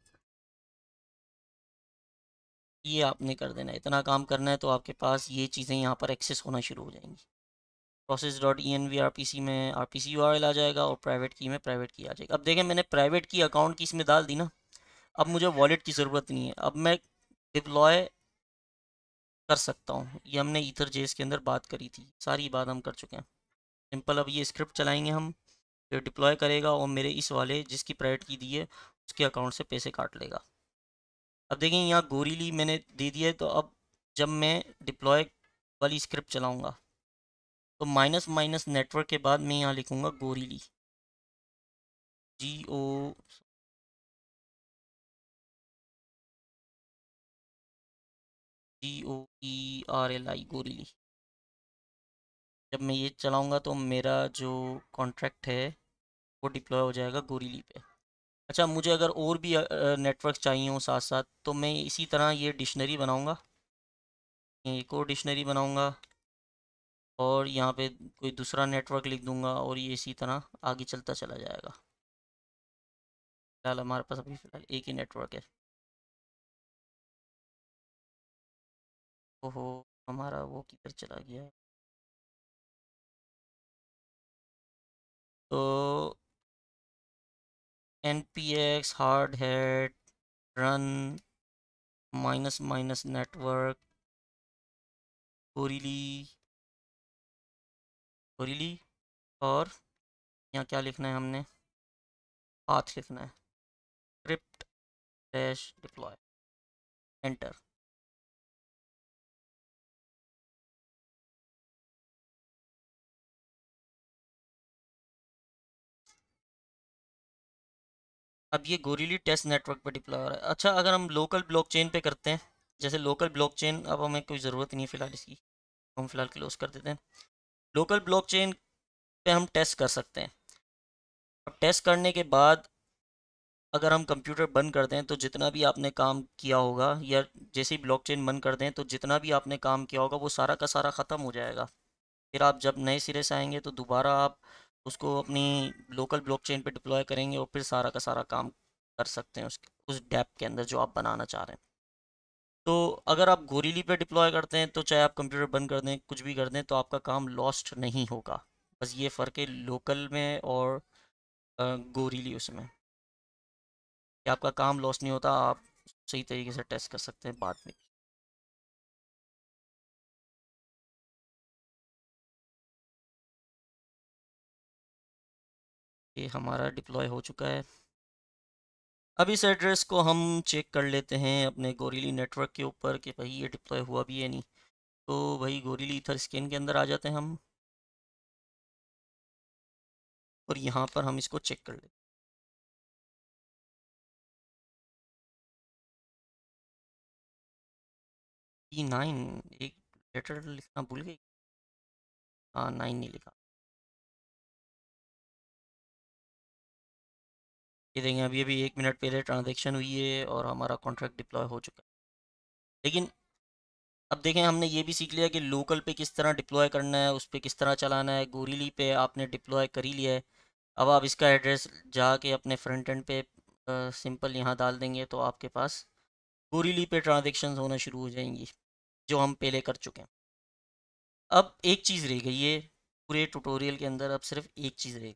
ये आपने कर देना है। इतना काम करना है तो आपके पास ये चीज़ें यहाँ पर एक्सेस होना शुरू हो जाएंगी। Process dot E N V R P C में R P C U R L आ जाएगा और प्राइवेट की में प्राइवेट की आ जाएगी। अब देखें मैंने प्राइवेट की अकाउंट की इसमें डाल दी ना, अब मुझे वॉलेट की ज़रूरत नहीं है, अब मैं डिप्लॉय कर सकता हूँ। ये हमने ईथर जेस के अंदर बात करी थी, सारी बात हम कर चुके हैं। सिंपल अब ये स्क्रिप्ट चलाएंगे हम, तो डिप्लॉय करेगा और मेरे इस वाले जिसकी प्राइवेट की दी है उसके अकाउंट से पैसे काट लेगा। अब देखें यहाँ गोरीली मैंने दे दिया है, तो अब जब मैं डिप्लॉय वाली स्क्रिप्ट चलाऊँगा तो माइनस माइनस नेटवर्क के बाद मैं यहाँ लिखूँगा गोरीली, GO GOERLI, गोरीली। जब मैं ये चलाऊँगा तो मेरा जो कॉन्ट्रैक्ट है वो डिप्लॉय हो जाएगा गोरीली पे। अच्छा, मुझे अगर और भी नेटवर्क चाहिए हो साथ साथ तो मैं इसी तरह ये डिक्शनरी बनाऊँगा, ये एक और डिक्शनरी बनाऊँगा और यहाँ पे कोई दूसरा नेटवर्क लिख दूँगा और ये इसी तरह आगे चलता चला जाएगा। फिलहाल हमारे पास अभी फ़िलहाल एक ही नेटवर्क है। ओहो, हमारा वो किधर चला गया है। तो NPX Hardhat run minus minus network Goerli Goerli, और यहाँ क्या लिखना है हमने, पाथ लिखना है, स्क्रिप्ट डैश डिप्लॉय, एंटर। अब ये गोरीली टेस्ट नेटवर्क पे डिप्लॉय हो रहा है। अच्छा, अगर हम लोकल ब्लॉकचेन पे करते हैं, जैसे लोकल ब्लॉकचेन, अब हमें कोई ज़रूरत नहीं है फ़िलहाल इसकी, हम फ़िलहाल क्लोज कर देते हैं। लोकल ब्लॉकचेन पे हम टेस्ट कर सकते हैं। अब टेस्ट करने के बाद अगर हम कंप्यूटर बंद कर दें तो जितना भी आपने काम किया होगा, या जैसे ही ब्लॉकचेन बंद कर दें तो जितना भी आपने काम किया होगा वो सारा का सारा ख़त्म हो जाएगा। फिर आप जब नए सिरे से आएंगे तो दोबारा आप उसको अपनी लोकल ब्लॉकचेन पे डिप्लॉय करेंगे और फिर सारा का सारा काम कर सकते हैं उस डेप के अंदर जो आप बनाना चाह रहे हैं। तो अगर आप गोरीली पे डिप्लॉय करते हैं तो चाहे आप कंप्यूटर बंद कर दें, कुछ भी कर दें, तो आपका काम लॉस्ट नहीं होगा। बस ये फ़र्क है लोकल में और गोरीली उसमें, कि आपका काम लॉस नहीं होता, आप सही तरीके से टेस्ट कर सकते हैं बाद में। ये हमारा डिप्लॉय हो चुका है। अब इस एड्रेस को हम चेक कर लेते हैं अपने गोरीली नेटवर्क के ऊपर कि भाई ये डिप्लॉय हुआ भी है नहीं। तो भाई गोरीली ईथर स्कैन के अंदर आ जाते हैं हम, और यहाँ पर हम इसको चेक कर लेते हैं। P9, एक लेटर लिखना भूल गई। हाँ, 9 नहीं लिखा। ये देखें, अभी अभी 1 मिनट पहले ट्रांजेक्शन हुई है और हमारा कॉन्ट्रैक्ट डिप्लॉय हो चुका है। लेकिन अब देखें, हमने ये भी सीख लिया कि लोकल पे किस तरह डिप्लॉय करना है, उस पर किस तरह चलाना है। गोरीली पे आपने डिप्लॉय कर ही लिया है। अब आप इसका एड्रेस जाके अपने फ्रंट एंड पे सिंपल यहाँ डाल देंगे तो आपके पास गोरीली पे ट्रांजेक्शन्स होना शुरू हो जाएंगी, जो हम पहले कर चुके हैं। अब एक चीज़ रह गई है पूरे ट्यूटोरियल के अंदर, अब सिर्फ एक चीज़ रह गई।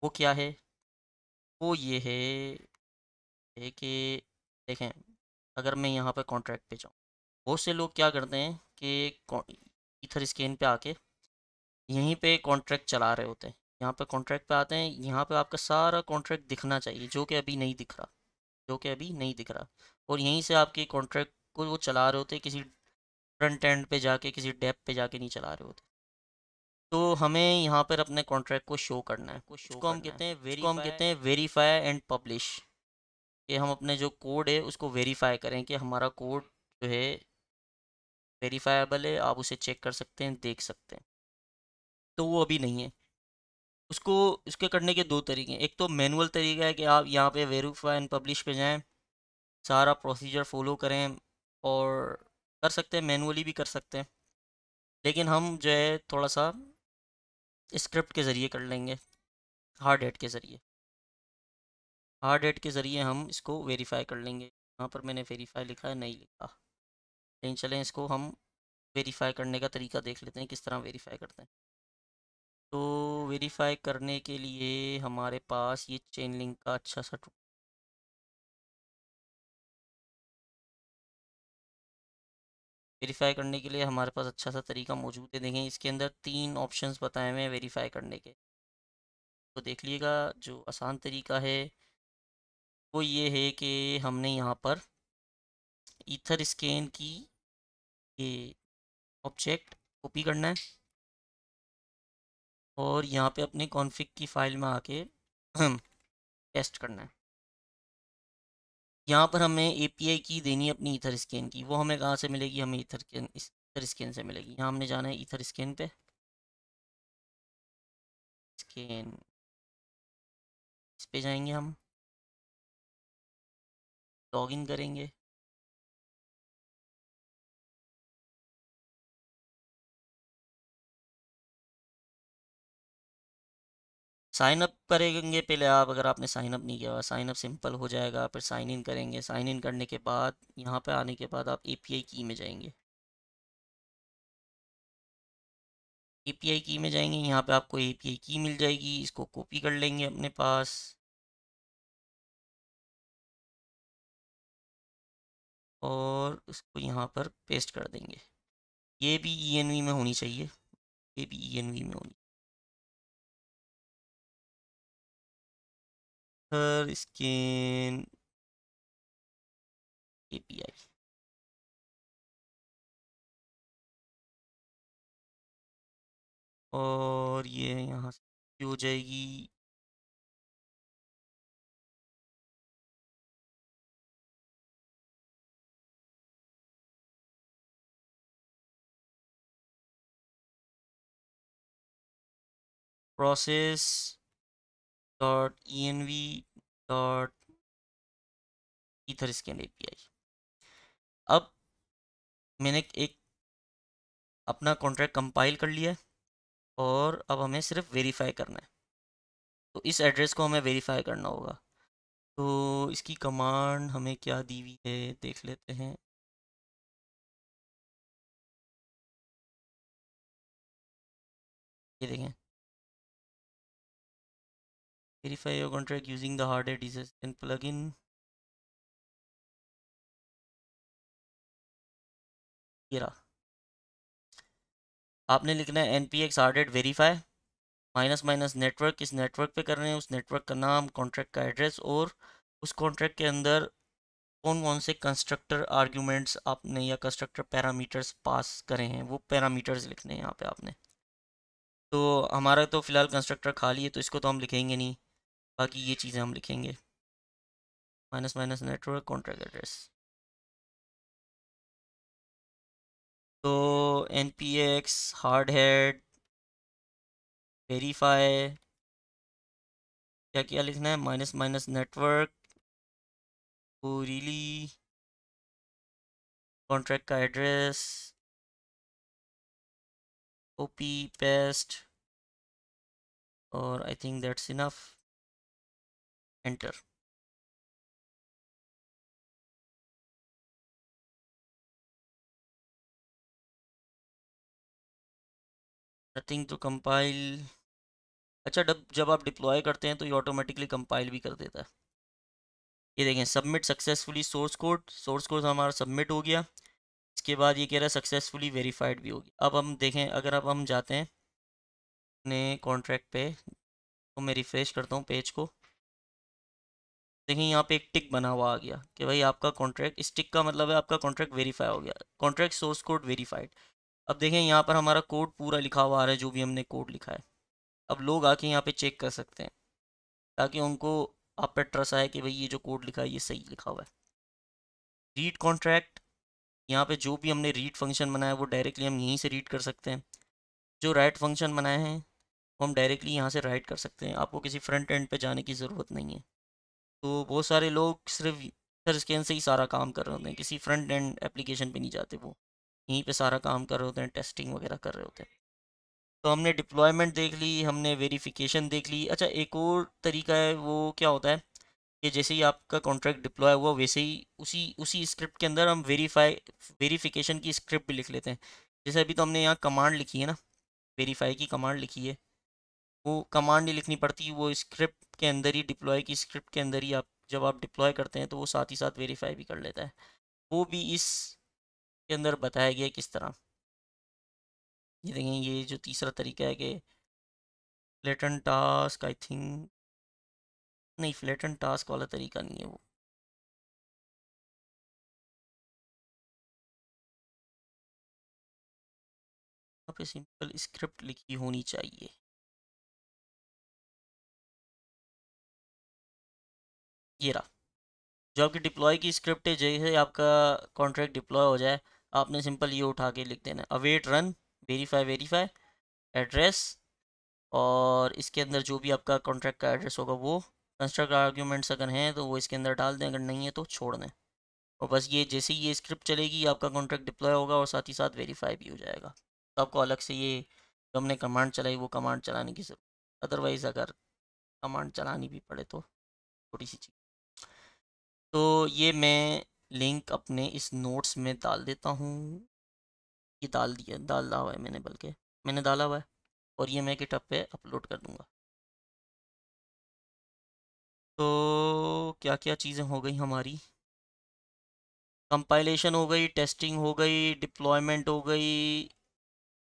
वो क्या है? वो ये है कि देखें, अगर मैं यहाँ पे कॉन्ट्रैक्ट पे जाऊँ, बहुत से लोग क्या करते हैं कि ईथर स्कैन पे आके यहीं पे कॉन्ट्रैक्ट चला रहे होते हैं। यहाँ पे कॉन्ट्रैक्ट पे आते हैं, यहाँ पे आपका सारा कॉन्ट्रैक्ट दिखना चाहिए, जो कि अभी नहीं दिख रहा, जो कि अभी नहीं दिख रहा। और यहीं से आपके कॉन्ट्रैक्ट को वो चला रहे होते हैं, किसी फ्रंट एंड पे जाके, किसी डेप पे जाके नहीं चला रहे होते। तो हमें यहाँ पर अपने कॉन्ट्रैक्ट को शो करना है, उसको हम कहते हैं वेरीफाई एंड पब्लिश। कि हम अपने जो कोड है उसको वेरीफाई करें कि हमारा कोड जो है वेरीफाएबल है, आप उसे चेक कर सकते हैं, देख सकते हैं। तो वो अभी नहीं है। उसको इसके करने के दो तरीके हैं। एक तो मैनुअल तरीका है कि आप यहाँ पे वेरीफाई एंड पब्लिश पे जाएं, सारा प्रोसीजर फॉलो करें, और कर सकते हैं, मैनुअली भी कर सकते हैं। लेकिन हम जो है थोड़ा सा स्क्रिप्ट के ज़रिए कर लेंगे, हार्ड हेड के ज़रिए। हार्ड हेड के ज़रिए हम इसको वेरीफाई कर लेंगे। यहाँ पर मैंने वेरीफाई लिखा है, नहीं लिखा, लेकिन चलें इसको हम वेरीफाई करने का तरीका देख लेते हैं, किस तरह वेरीफाई करते हैं। तो वेरीफाई करने के लिए हमारे पास ये चेन लिंक का अच्छा सा वेरीफाई करने के लिए हमारे पास अच्छा सा तरीका मौजूद है। देखें, इसके अंदर 3 ऑप्शंस बताए हुए हैं वेरीफाई करने के। तो देख लीजिएगा, जो आसान तरीका है वो ये है कि हमने यहाँ पर ईथर स्कैन की ये ऑब्जेक्ट कॉपी करना है और यहाँ पे अपने कॉन्फ़िग की फाइल में आके पेस्ट करना है। यहाँ पर हमें एपीआई की देनी है अपनी ईथर स्कैन की। वो हमें कहाँ से मिलेगी? हमें ईथर स्कैन से मिलेगी। यहाँ हमने जाना है ईथर स्कैन पे, स्कैन इस पे जाएंगे, हम लॉगिन करेंगे। साइन अप करेंगे पहले आप, अगर आपने साइन अप नहीं किया हुआ। साइन अप सिंपल हो जाएगा, फिर साइन इन करेंगे। साइन इन करने के बाद यहाँ पे आने के बाद आप एपीआई की में जाएंगे। एपीआई की में जाएंगे, यहाँ पे आपको एपीआई की मिल जाएगी, इसको कॉपी कर लेंगे अपने पास और उसको यहाँ पर पेस्ट कर देंगे। ये भी ईएनवी में होनी चाहिए, ये भी ईएनवी में होनी। सर स्कैन एपीआई, और ये यहाँ से हो जाएगी। Process dot env dot ether scan API. अब मैंने एक अपना कॉन्ट्रैक्ट कंपाइल कर लिया है और अब हमें सिर्फ वेरीफाई करना है। तो इस एड्रेस को हमें वेरीफाई करना होगा। तो इसकी कमांड हमें क्या दी हुई है देख लेते हैं। ये देखें, verify your contract using the hardware design plugin. ये रहा, आपने लिखना है npx hardware verify minus minus network. किस नेटवर्क पे कर रहे हैं, उस नेटवर्क का नाम, कॉन्ट्रैक्ट का एड्रेस और उस कॉन्ट्रैक्ट के अंदर कौन कौन से कंस्ट्रक्टर आर्ग्यूमेंट्स आपने या कंस्ट्रक्टर पैरामीटर्स पास करे हैं, वो पैरामीटर्स लिखने हैं यहाँ पे आपने। तो हमारा तो फ़िलहाल कंस्ट्रक्टर खाली है तो इसको तो हम लिखेंगे नहीं, बाकी ये चीज़ें हम लिखेंगे। Minus minus network contract address. तो N P X Hardhat verify, क्या क्या लिखना है, minus minus network really contract का एड्रेस, कॉपी पेस्ट, और I think that's enough, enter. Nothing to compile. अच्छा, जब आप डिप्लॉय करते हैं तो ये ऑटोमेटिकली कंपाइल भी कर देता है। ये देखें, submit successfully source code. Source code हमारा सबमिट हो गया। इसके बाद ये कह रहा है सक्सेसफुली वेरीफाइड भी हो गया। अब हम देखें, अगर अब हम जाते हैं अपने कॉन्ट्रैक्ट पे तो मैं रिफ्रेश करता हूँ पेज को। देखें यहाँ पे एक टिक बना हुआ आ गया कि भाई आपका कॉन्ट्रैक्ट, इस टिक का मतलब है आपका कॉन्ट्रैक्ट वेरीफाई हो गया, कॉन्ट्रैक्ट सोर्स कोड वेरीफाइड। अब देखें यहाँ पर हमारा कोड पूरा लिखा हुआ आ रहा है, जो भी हमने कोड लिखा है। अब लोग आके यहाँ पे चेक कर सकते हैं ताकि उनको आप पे ट्रस्ट आए कि भाई ये जो कोड लिखा है ये सही लिखा हुआ है। रीड कॉन्ट्रैक्ट, यहाँ पे जो भी हमने रीड फंक्शन बनाया है वो डायरेक्टली हम यहीं से रीड कर सकते हैं। जो राइट फंक्शन बनाए हैं वो हम डायरेक्टली यहाँ से राइट कर सकते हैं, आपको किसी फ्रंट एंड पे जाने की ज़रूरत नहीं है। तो बहुत सारे लोग सिर्फ सर स्कैन से ही सारा काम कर रहे होते हैं, किसी फ्रंट एंड एप्लीकेशन पे नहीं जाते, वो यहीं पे सारा काम कर रहे होते हैं, टेस्टिंग वगैरह कर रहे होते हैं। तो हमने डिप्लॉयमेंट देख ली, हमने वेरिफिकेशन देख ली। अच्छा, एक और तरीका है, वो क्या होता है कि जैसे ही आपका कॉन्ट्रैक्ट डिप्लॉय हुआ वैसे ही उसी उसी स्क्रिप्ट के अंदर हम वेरिफिकेशन की स्क्रिप्ट भी लिख लेते हैं। जैसे अभी तो हमने यहाँ कमांड लिखी है ना, वेरीफाई की कमांड लिखी है, वो कमांड नहीं लिखनी पड़ती, वो स्क्रिप्ट के अंदर ही, डिप्लॉय की स्क्रिप्ट के अंदर ही आप जब आप डिप्लॉय करते हैं तो वो साथ ही साथ वेरीफाई भी कर लेता है। वो भी इस के अंदर बताया गया है किस तरह। ये देखें, ये जो तीसरा तरीका है कि फ्लैटन टास्क आई थिंक, नहीं फ्लैटन टास्क वाला तरीका नहीं है वो। यहाँ पे सिंपल स्क्रिप्ट लिखी होनी चाहिए। ये रहा, जो आपकी डिप्लॉय की स्क्रिप्ट है, जैसे आपका कॉन्ट्रैक्ट डिप्लॉय हो जाए, आपने सिंपल ये उठा के लिख देना है await run verify verify address, और इसके अंदर जो भी आपका कॉन्ट्रैक्ट का एड्रेस होगा वो कंस्ट्रक्ट आर्ग्यूमेंट्स अगर हैं तो वो इसके अंदर डाल दें, अगर नहीं है तो छोड़ दें। और बस ये जैसे ही ये स्क्रिप्ट चलेगी आपका कॉन्ट्रैक्ट डिप्लॉय होगा और साथ ही साथ वेरीफाई भी हो जाएगा। तो आपको अलग से ये जो हमने कमांड चलाई वो कमांड चलाने की जरूरत, अदरवाइज़ अगर कमांड चलानी भी पड़े तो थोड़ी सी चीज़। तो ये मैं लिंक अपने इस नोट्स में डाल देता हूँ। ये डाला हुआ है मैंने, बल्कि मैंने डाला हुआ है, और ये मैं गिटहब पे अपलोड कर दूँगा। तो क्या क्या चीज़ें हो गई हमारी, कंपाइलेशन हो गई, टेस्टिंग हो गई, डिप्लॉयमेंट हो गई,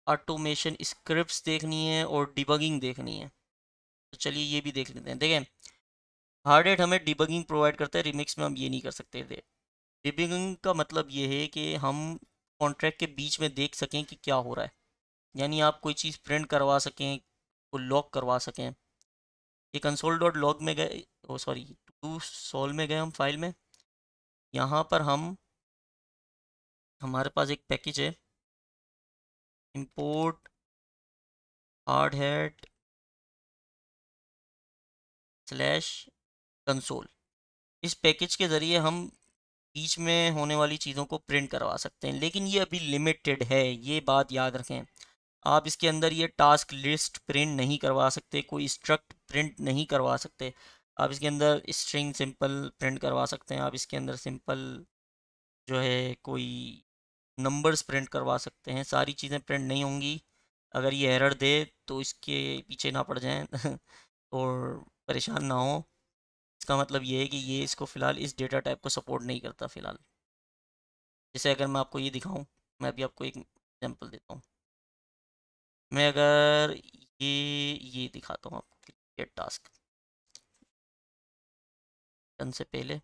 ऑटोमेशन स्क्रिप्ट्स देखनी है और डिबगिंग देखनी है। तो चलिए ये भी देख लेते हैं। देखें, हार्डएट हमें डिबगिंग प्रोवाइड करता है, रिमिक्स में हम ये नहीं कर सकते थे। डिबगिंग का मतलब ये है कि हम कॉन्ट्रैक्ट के बीच में देख सकें कि क्या हो रहा है, यानी आप कोई चीज़ प्रिंट करवा सकें, को लॉक करवा सकें। ये कंसोल डॉट लॉग में गए, ओ सॉरी टू सोल में गए हम फाइल में। यहाँ पर हम, हमारे पास एक पैकेज है import hard hat slash console. इस पैकेज के ज़रिए हम बीच में होने वाली चीज़ों को प्रिंट करवा सकते हैं, लेकिन ये अभी लिमिटेड है, ये बात याद रखें। आप इसके अंदर ये टास्क लिस्ट प्रिंट नहीं करवा सकते, कोई स्ट्रक्ट प्रिंट नहीं करवा सकते। आप इसके अंदर स्ट्रिंग सिंपल प्रिंट करवा सकते हैं, आप इसके अंदर सिंपल जो है कोई नंबर्स प्रिंट करवा सकते हैं, सारी चीज़ें प्रिंट नहीं होंगी। अगर ये एरर दे तो इसके पीछे ना पड़ जाएं और परेशान ना हो। इसका मतलब ये है कि ये इसको फ़िलहाल इस डेटा टाइप को सपोर्ट नहीं करता फ़िलहाल। जैसे अगर मैं आपको ये दिखाऊं, मैं अभी आपको एक एग्जांपल देता हूँ। मैं अगर ये दिखाता हूँ आपको, क्रिएट टास्क रन से पहले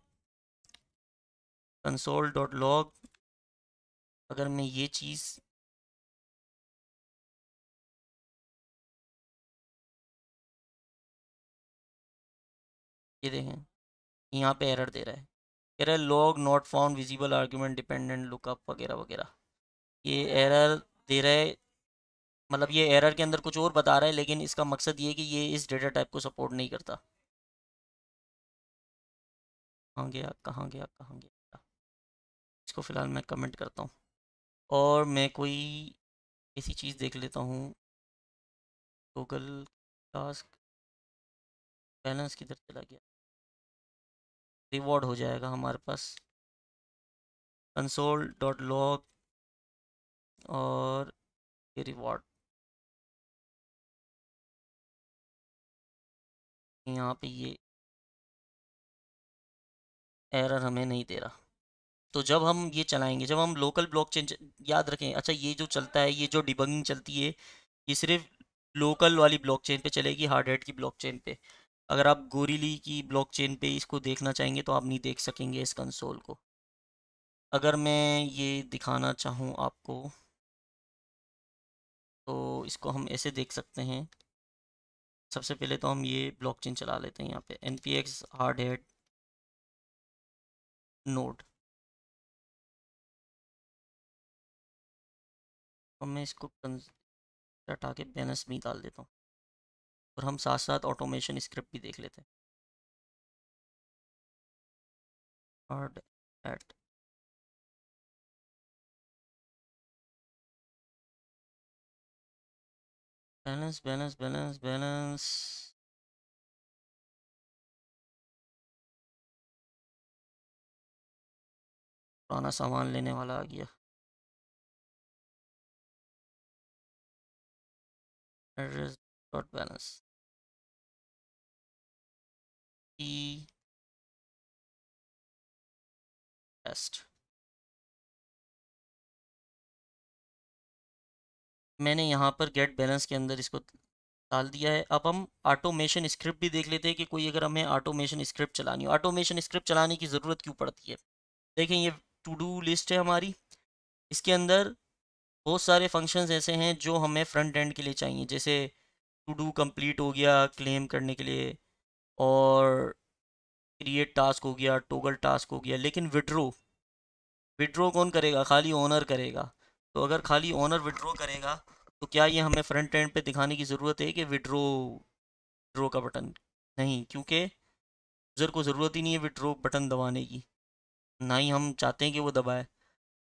कंसोल डॉट लॉग, अगर मैं ये चीज़, ये देखें, यहाँ पे एरर दे रहा है, कह रहा है log not found visible argument dependent lookup वगैरह वगैरह। ये एरर दे रहा है, मतलब ये एरर के अंदर कुछ और बता रहा है, लेकिन इसका मकसद ये है कि ये इस डेटा टाइप को सपोर्ट नहीं करता। कहाँ गया कहाँ गया कहाँ गया, इसको फ़िलहाल मैं कमेंट करता हूँ और मैं कोई ऐसी चीज़ देख लेता हूँ। गूगल टास्क बैलेंस किधर चला गया, रिवॉर्ड हो जाएगा हमारे पास कंसोल डॉट लॉग, और ये रिवॉर्ड यहाँ पे ये एरर हमें नहीं दे रहा। तो जब हम ये चलाएंगे, जब हम लोकल ब्लॉकचेन, याद रखें, अच्छा ये जो चलता है, ये जो डिबगिंग चलती है, ये सिर्फ लोकल वाली ब्लॉकचेन पे चलेगी, हार्ड हैट की ब्लॉकचेन पे। अगर आप गोरिली की ब्लॉकचेन पे इसको देखना चाहेंगे तो आप नहीं देख सकेंगे इस कंसोल को। अगर मैं ये दिखाना चाहूँ आपको तो इसको हम ऐसे देख सकते हैं। सबसे पहले तो हम ये ब्लॉकचेन चला लेते हैं, यहाँ पे npx हार्ड हैट नोड। तो मैं इसको हटा के बैलेंस में ही डाल देता हूँ, और हम साथ साथ ऑटोमेशन स्क्रिप्ट भी देख लेते हैं। Hard hat balance balance balance balance, पुराना सामान लेने वाला आ गया। एड्रेस डॉट बैलेंस ई टेस्ट, मैंने यहाँ पर गेट बैलेंस के अंदर इसको डाल दिया है। अब हम ऑटोमेशन स्क्रिप्ट भी देख लेते हैं कि कोई अगर हमें ऑटोमेशन स्क्रिप्ट चलानी हो, ऑटोमेशन स्क्रिप्ट चलाने की ज़रूरत क्यों पड़ती है। देखें ये टू डू लिस्ट है हमारी, इसके अंदर बहुत सारे फंक्शंस ऐसे हैं जो हमें फ्रंट एंड के लिए चाहिए, जैसे टू डू कंप्लीट हो गया क्लेम करने के लिए, और क्रिएट टास्क हो गया, टोगल टास्क हो गया। लेकिन विड्रो विड्रॉ कौन करेगा, खाली ओनर करेगा। तो अगर खाली ओनर विड्रॉ करेगा तो क्या ये हमें फ्रंट एंड पे दिखाने की ज़रूरत है कि विड्रॉ विड्रॉ का बटन? नहीं, क्योंकि यूज़र को ज़रूरत ही नहीं है विड्रॉ बटन दबाने की, ना ही हम चाहते हैं कि वो दबाए।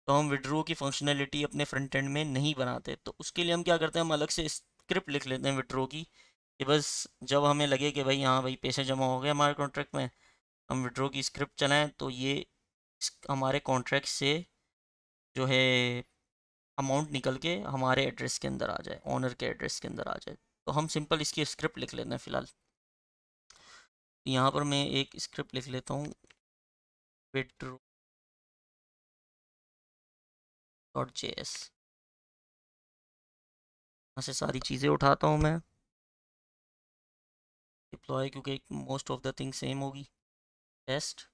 तो हम विड्रॉ की फंक्शनैलिटी अपने फ्रंट एंड में नहीं बनाते, तो उसके लिए हम क्या करते हैं, हम अलग से स्क्रिप्ट लिख लेते हैं विड्रॉ की, कि बस जब हमें लगे कि भाई हाँ भाई पैसे जमा हो गए हमारे कॉन्ट्रैक्ट में, हम विड्रॉ की स्क्रिप्ट चलाएं तो ये हमारे कॉन्ट्रैक्ट से जो है अमाउंट निकल के हमारे एड्रेस के अंदर आ जाए, ऑनर के एड्रेस के अंदर आ जाए। तो हम सिंपल इसकी स्क्रिप्ट लिख लेते हैं फ़िलहाल। यहाँ पर मैं एक स्क्रिप्ट लिख लेता हूँ, विड्रो डॉट जे एस। यहाँ से सारी चीज़ें उठाता हूँ मैं, डिप्लॉय क्योंकि most of the thing same होगी, टेस्ट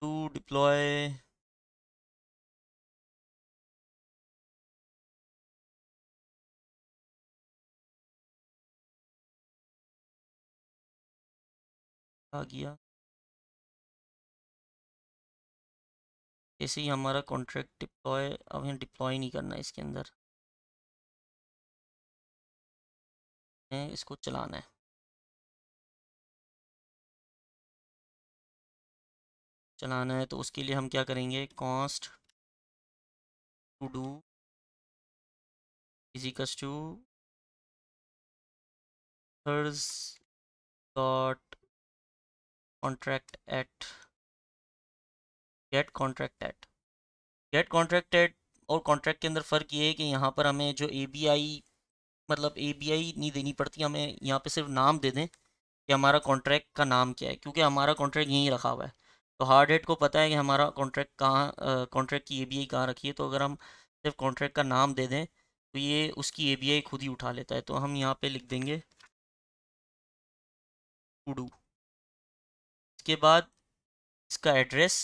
टू डिप्लॉय। आ गया, जैसे ही हमारा कॉन्ट्रैक्ट डिप्लॉय, अब हमें डिप्लॉय नहीं करना है इसके अंदर, हमें इसको चलाना है। चलाना है तो उसके लिए हम क्या करेंगे, const to do is equals to hers dot contract at get contract at. Get contract at और कॉन्ट्रैक्ट के अंदर फ़र्क ये है कि यहाँ पर हमें जो ए बी आई, मतलब ए बी आई नहीं देनी पड़ती, हमें यहाँ पे सिर्फ नाम दे दें कि हमारा कॉन्ट्रैक्ट का नाम क्या है, क्योंकि हमारा कॉन्ट्रैक्ट यहीं रखा हुआ है। तो हार्ड हेड को पता है कि हमारा कॉन्ट्रैक्ट कहाँ, कॉन्ट्रैक्ट की ए बी आई कहाँ रखी है। तो अगर हम सिर्फ कॉन्ट्रैक्ट का नाम दे दें तो ये उसकी ए बी आई खुद ही उठा लेता है। तो हम यहाँ पे लिख देंगे टू डू, इसके बाद इसका एड्रेस,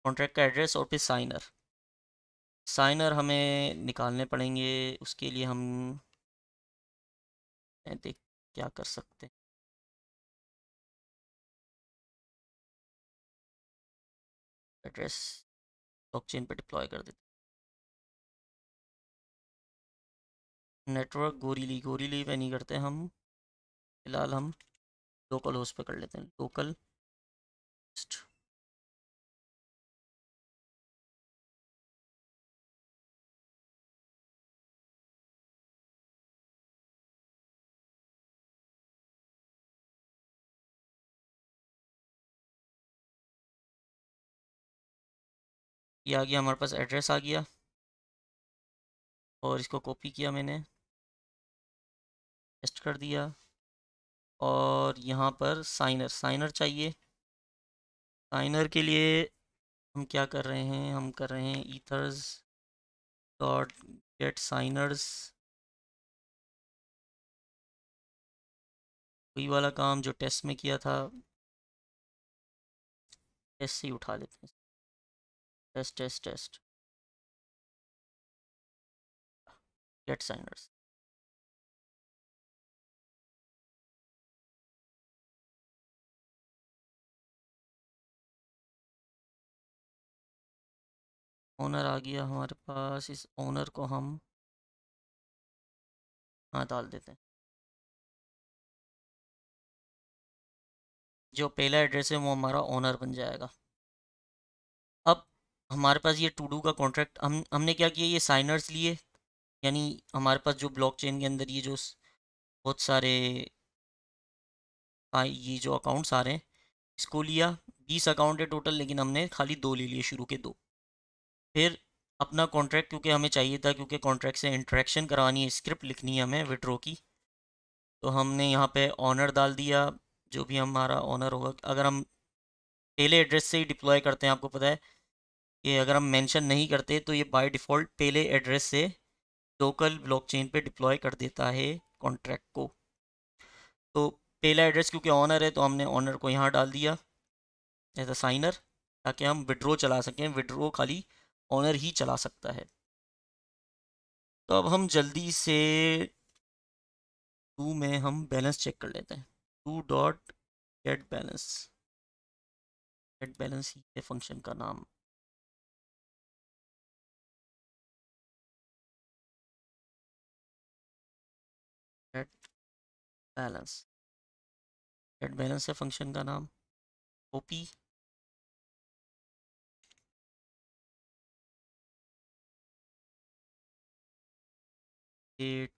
कॉन्ट्रैक्ट का एड्रेस, और फिर साइनर। साइनर हमें निकालने पड़ेंगे, उसके लिए हम देख क्या कर सकते हैं। एड्रेस ब्लॉकचेन पे डिप्लॉय कर देते हैं। नेटवर्क गोरीली, गोरीली पे नहीं करते हम, फिलहाल हम लोकल होस्ट पे कर लेते हैं, लोकल होस्ट। ये आ गया हमारे पास, एड्रेस आ गया, और इसको कॉपी किया मैंने, पेस्ट कर दिया, और यहाँ पर साइनर, साइनर चाहिए। साइनर के लिए हम क्या कर रहे हैं, हम कर रहे हैं ईथर्स डॉट गेट साइनर्स। वही वाला काम जो टेस्ट में किया था, टेस्ट से ही उठा लेते हैं, test test test get signers. Owner आ गया हमारे पास, इस ओनर को हम हाँ डाल देते हैं। जो पहला एड्रेस है वो हमारा ओनर बन जाएगा। अब हमारे पास ये टू डू का कॉन्ट्रैक्ट, हमने क्या किया, ये साइनर्स लिए, यानी हमारे पास जो ब्लॉकचेन के अंदर ये जो बहुत सारे ये जो अकाउंट्स आ रहे हैं, इसको लिया। 20 अकाउंट है टोटल, लेकिन हमने खाली 2 ले लिए, शुरू के 2। फिर अपना कॉन्ट्रैक्ट, क्योंकि हमें चाहिए था, क्योंकि कॉन्ट्रैक्ट से इंटरेक्शन करवानी है, स्क्रिप्ट लिखनी है हमें विड्रॉ की, तो हमने यहाँ पे ऑनर डाल दिया। जो भी हमारा ऑनर होगा, अगर हम पहले एड्रेस से ही डिप्लॉय करते हैं, आपको पता है कि अगर हम मेंशन नहीं करते तो ये बाय डिफ़ॉल्ट पहले एड्रेस से लोकल ब्लॉकचेन पे डिप्लॉय कर देता है कॉन्ट्रैक्ट को। तो पहला एड्रेस क्योंकि ऑनर है तो हमने ऑनर को यहाँ डाल दिया एज अ साइनर, ताकि हम विड्रॉ चला सकें। विड्रॉ खाली ऑनर ही चला सकता है। तो अब हम जल्दी से टू में हम बैलेंस चेक कर लेते हैं। Two dot get balance, get balance ही है फंक्शन का नाम। गेट बैलेंस, गेट बैलेंस है फंक्शन का नाम। ओपी गेट,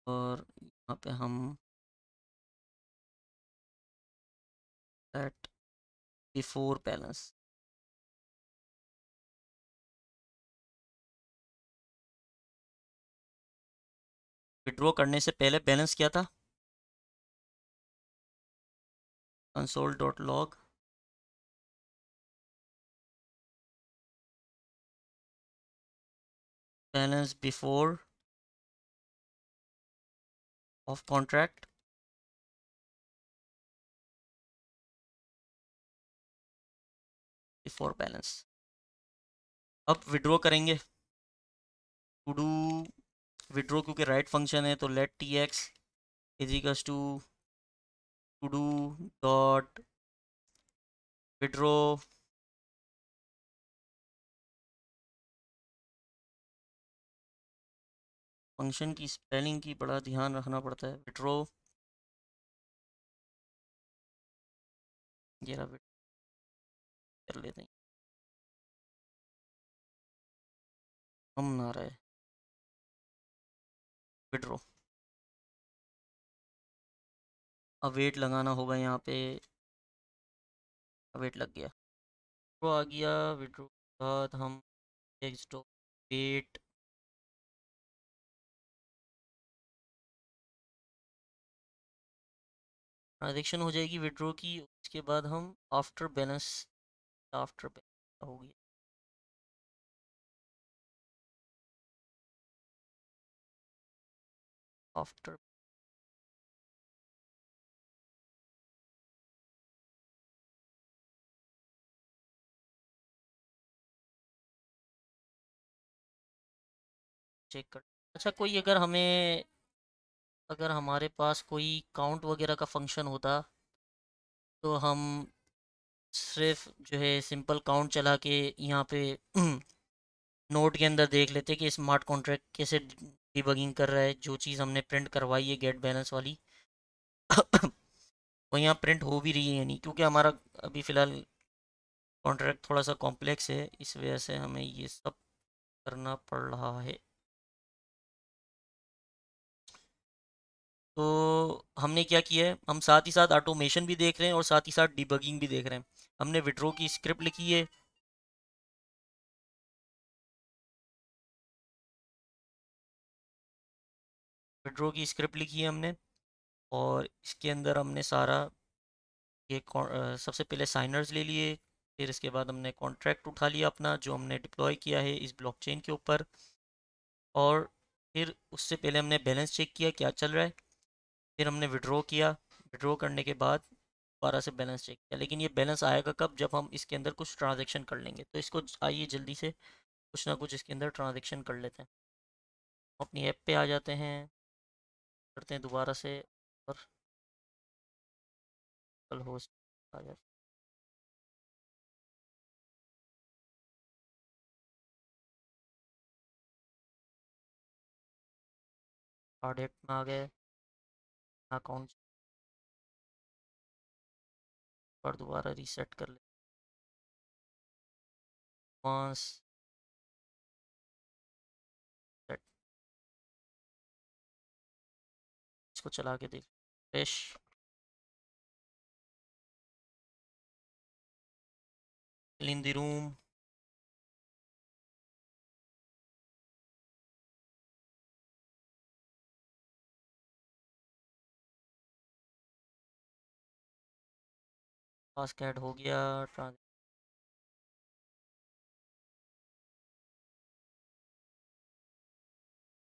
और यहाँ पे हम सेट बिफोर बैलेंस। विड्रॉ करने से पहले बैलेंस क्या था? Console dot log balance before of contract before balance. अब विड्रॉ करेंगे। टू डू विड्रॉ, क्योंकि राइट फंक्शन है तो let T X is equals to do dot withdraw. Function की स्पेलिंग की बड़ा ध्यान रखना पड़ता है। विड्रॉ, ये रहा, कर लेते हैं। हम ना रहे विड्रॉ। अवेट लगाना होगा यहाँ पे। अवेट लग गया, विड्रॉ आ गया। विड्रॉ के बाद हम टेक्स्ट वेट, ट्रांजेक्शन हो जाएगी विड्रॉ की। उसके बाद हम आफ्टर बैलेंस, आफ्टर बैलेंस होगी, आफ्टर चेक कर। अच्छा, कोई अगर हमें, अगर हमारे पास कोई काउंट वगैरह का फंक्शन होता तो हम सिर्फ जो है सिंपल काउंट चला के यहाँ पे नोट के अंदर देख लेते कि स्मार्ट कॉन्ट्रैक्ट कैसे डिबगिंग कर रहा है। जो चीज़ हमने प्रिंट करवाई है गेट बैलेंस वाली वो यहाँ प्रिंट हो भी रही है या नहीं, क्योंकि हमारा अभी फ़िलहाल कॉन्ट्रैक्ट थोड़ा सा कॉम्प्लेक्स है, इस वजह से हमें ये सब करना पड़ रहा है। तो हमने क्या किया है, हम साथ ही साथ ऑटोमेशन भी देख रहे हैं और साथ ही साथ डिबगिंग भी देख रहे हैं। हमने विड्रॉ की स्क्रिप्ट लिखी है। विड्रॉ की स्क्रिप्ट लिखी है हमने, और इसके अंदर हमने सारा ये सबसे पहले साइनर्स ले लिए। फिर इसके बाद हमने कॉन्ट्रैक्ट उठा लिया अपना जो हमने डिप्लॉय किया है इस ब्लॉकचेन के ऊपर। और फिर उससे पहले हमने बैलेंस चेक किया क्या चल रहा है। फिर हमने विड्रॉ किया। विड्रॉ करने के बाद दोबारा से बैलेंस चेक किया। लेकिन ये बैलेंस आएगा कब, जब हम इसके अंदर कुछ ट्रांजेक्शन कर लेंगे। तो इसको आइए जल्दी से कुछ ना कुछ इसके अंदर ट्रांजेक्शन कर लेते हैं। अपनी ऐप पे आ जाते हैं, करते हैं दोबारा से, और कल होस्ट आ जाते कार्ड ऐप में आ गए। अकाउंट पर दोबारा रीसेट कर लेते हैं। सेट, इसको चला के देख, fresh in the room. Task add हो गया।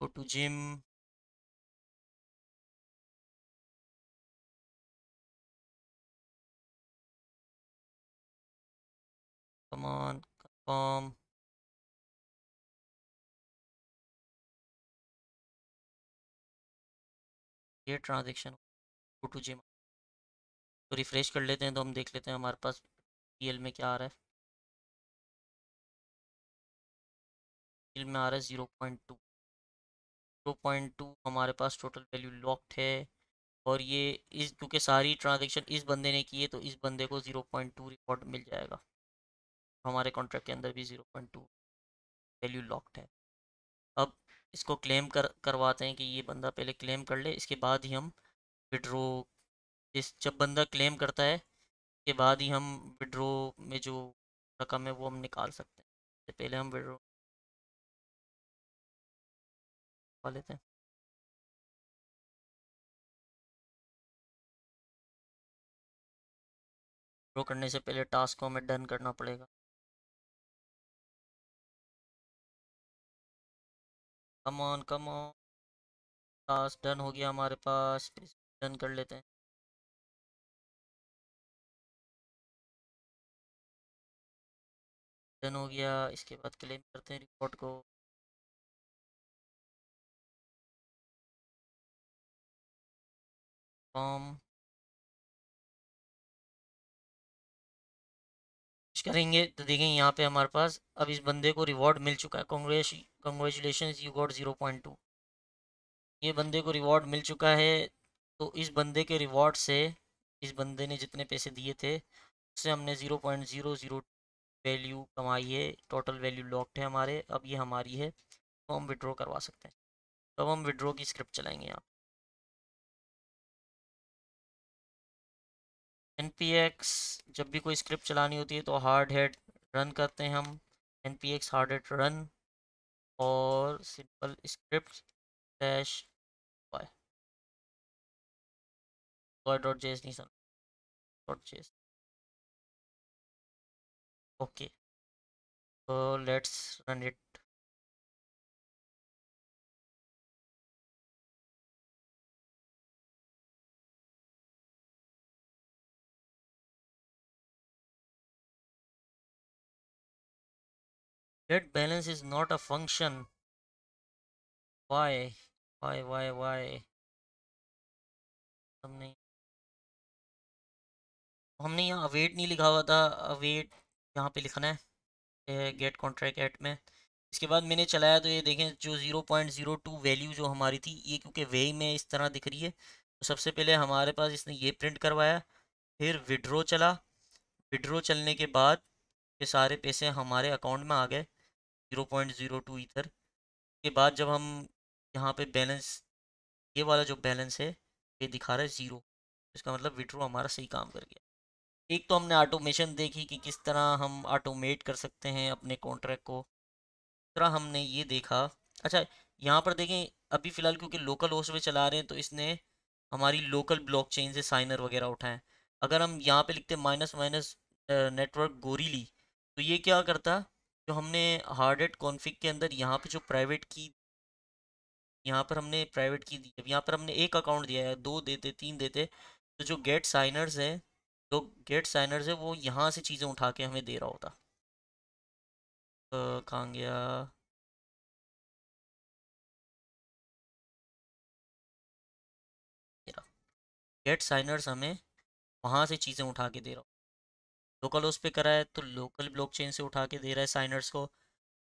Go to gym, come on, confirm, ये ट्रांजेक्शन, गो टू जिम। तो रिफ्रेश कर लेते हैं तो हम देख लेते हैं हमारे पास पीएल में क्या आ रहा है। पीएल में आ रहा है 0.2, 0.2 हमारे पास टोटल वैल्यू लॉक्ड है। और ये इस क्योंकि सारी ट्रांजेक्शन इस बंदे ने की है तो इस बंदे को 0.2 रिवॉर्ड मिल जाएगा। हमारे कॉन्ट्रैक्ट के अंदर भी 0.2 वैल्यू लॉक्ड है। अब इसको क्लेम करवाते हैं कि ये बंदा पहले क्लेम कर ले, इसके बाद ही हम विड्रॉ, इस जब बंदा क्लेम करता है के बाद ही हम विड्रॉ में जो रकम है वो हम निकाल सकते हैं। इससे पहले हम विड्रॉ करवा लेते हैं। विड्रॉ करने से पहले टास्क को हमें डन करना पड़ेगा। Come on come on, task done हो गया हमारे पास, डन कर लेते हैं। डन हो गया, इसके बाद क्लेम करते हैं रिपोर्ट को। फॉर्म करेंगे तो देखें यहाँ पे हमारे पास अब इस बंदे को रिवॉर्ड मिल चुका है। Congratulation you got 0.2। ये बंदे को रिवॉर्ड मिल चुका है। तो इस बंदे के रिवॉर्ड से, इस बंदे ने जितने पैसे दिए थे उससे हमने 0.00 वैल्यू कमाई है। टोटल वैल्यू लॉक्ड है हमारे, अब ये हमारी है तो हम विड्रॉ करवा सकते हैं। तो अब हम विड्रॉ की स्क्रिप्ट चलाएंगे यहाँ। npx, जब भी कोई स्क्रिप्ट चलानी होती है तो हार्ड हेड रन करते हैं हम। npx हार्ड हेड रन और simple script dash Y, dot JS नहीं, डॉट जेएस। ओके, तो let's run it. Get balance is not a function, why why why why. हमने हमने यहाँ अवेट नहीं लिखा हुआ था, अवेट यहाँ पे लिखना है गेट कॉन्ट्रैक्ट एट में। इसके बाद मैंने चलाया तो ये देखें जो 0.02 वैल्यू जो हमारी थी ये क्योंकि वे में इस तरह दिख रही है तो सबसे पहले हमारे पास इसने ये प्रिंट करवाया। फिर विड्रॉ चला, विड्रॉ चलने के बाद ये सारे पैसे हमारे अकाउंट में आ गए 0.02 ईथर के बाद जब हम यहाँ पे बैलेंस, ये वाला जो बैलेंस है ये दिखा रहा है 0, इसका मतलब विड्रॉ हमारा सही काम कर गया। एक तो हमने ऑटोमेशन देखी कि किस तरह हम ऑटोमेट कर सकते हैं अपने कॉन्ट्रैक्ट को। दूसरा हमने ये देखा, अच्छा यहाँ पर देखें अभी फ़िलहाल क्योंकि लोकल होस्ट पे चला रहे हैं तो इसने हमारी लोकल ब्लॉकचेन से साइनर वगैरह उठाएं। अगर हम यहाँ पे लिखते माइनस माइनस नेटवर्क गोरीली तो ये क्या करता, जो हमने हार्डेड कॉन्फ़िग के अंदर यहाँ पे जो प्राइवेट की, यहाँ पर हमने प्राइवेट की दी, अब यहाँ पर हमने एक अकाउंट दिया है, दो देते तीन देते, तो जो गेट साइनर्स है, जो गेट साइनर्स है वो यहाँ से चीज़ें उठा के हमें दे रहा होता। कहाँ गया, गेट साइनर्स हमें वहाँ से चीज़ें उठा के दे रहा हो। लोकल होस्ट पे करा है तो लोकल ब्लॉकचेन से उठा के दे रहा है साइनर्स को।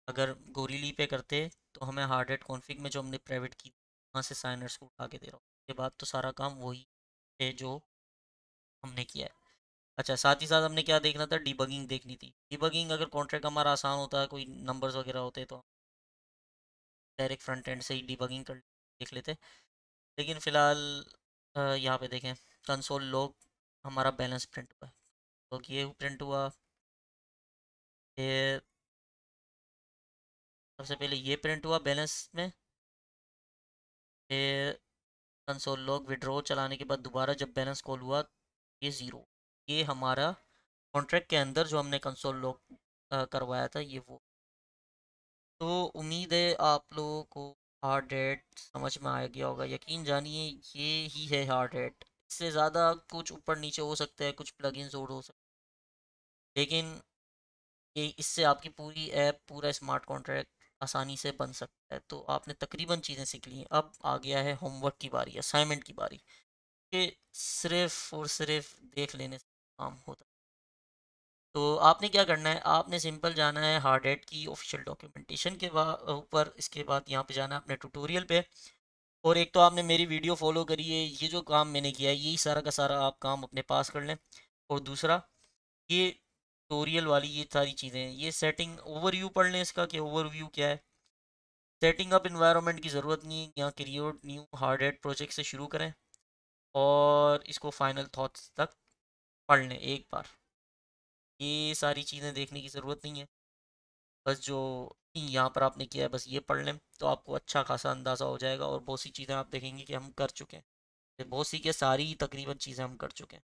अगर गोरीली पे करते तो हमें हार्डेड कॉन्फ़िग में जो हमने प्राइवेट की वहाँ से साइनर्स को उठा के दे रहा हो। ये बात तो सारा काम वही है जो हमने किया है। अच्छा साथ ही साथ हमने क्या देखना था, डिबगिंग देखनी थी। डिबगिंग अगर कॉन्ट्रैक्ट हमारा आसान होता है, कोई नंबर्स वगैरह होते तो डायरेक्ट फ्रंट एंड से ही डिबगिंग कर देख लेते। लेकिन फ़िलहाल यहाँ पे देखें कंसोल लॉग हमारा बैलेंस प्रिंट हुआ है तो ये प्रिंट हुआ। फिर सबसे पहले ये प्रिंट हुआ बैलेंस में। फिर कंसोल लॉग विड्रॉ चलाने के बाद दोबारा जब बैलेंस कॉल हुआ ये ज़ीरो। ये हमारा कॉन्ट्रैक्ट के अंदर जो हमने कंसोल लॉग करवाया था ये वो। तो उम्मीद है आप लोगों को हार्ड हैट समझ में आ गया होगा, यकीन जानिए ये ही है हार्ड हैट। इससे ज़्यादा कुछ ऊपर नीचे हो सकता है, कुछ प्लगइन्स और हो सकते हैं, लेकिन ये इससे आपकी पूरी ऐप, पूरा स्मार्ट कॉन्ट्रैक्ट आसानी से बन सकता है। तो आपने तकरीबन चीज़ें सीख ली हैं। अब आ गया है होमवर्क की बारी, असाइनमेंट की बारी, कि सिर्फ और सिर्फ देख लेने से काम होता है। तो आपने क्या करना है, आपने सिंपल जाना है हार्ड हैट की ऑफिशियल डॉक्यूमेंटेशन के ऊपर, इसके बाद यहाँ पे जाना है अपने ट्यूटोरियल पे। और एक तो आपने मेरी वीडियो फॉलो करी है, ये जो काम मैंने किया है यही सारा का सारा आप काम अपने पास कर लें। और दूसरा, ये ट्यूटोरियल वाली ये सारी चीज़ें हैं, ये सेटिंग ओवरव्यू पढ़ लें इसका कि ओवरव्यू क्या है। सेटिंग अप इन्वायरमेंट की ज़रूरत नहीं है, यहाँ create new hard hat project से शुरू करें और इसको फाइनल थॉट्स तक पढ़ लें एक बार। ये सारी चीज़ें देखने की ज़रूरत नहीं है, बस जो यहाँ पर आपने किया है बस ये पढ़ लें तो आपको अच्छा खासा अंदाज़ा हो जाएगा। और बहुत सी चीज़ें आप देखेंगे कि हम कर चुके हैं, बहुत सी क्या सारी तकरीबन चीज़ें हम कर चुके हैं।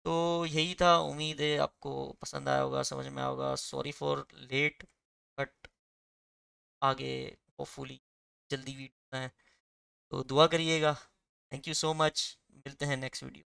तो यही था, उम्मीद है आपको पसंद आया होगा, समझ में आया होगा। सॉरी फॉर लेट, बट आगे होपफुली जल्दी वीडियो है, तो दुआ करिएगा। थैंक यू सो मच, मिलते हैं नेक्स्ट वीडियो।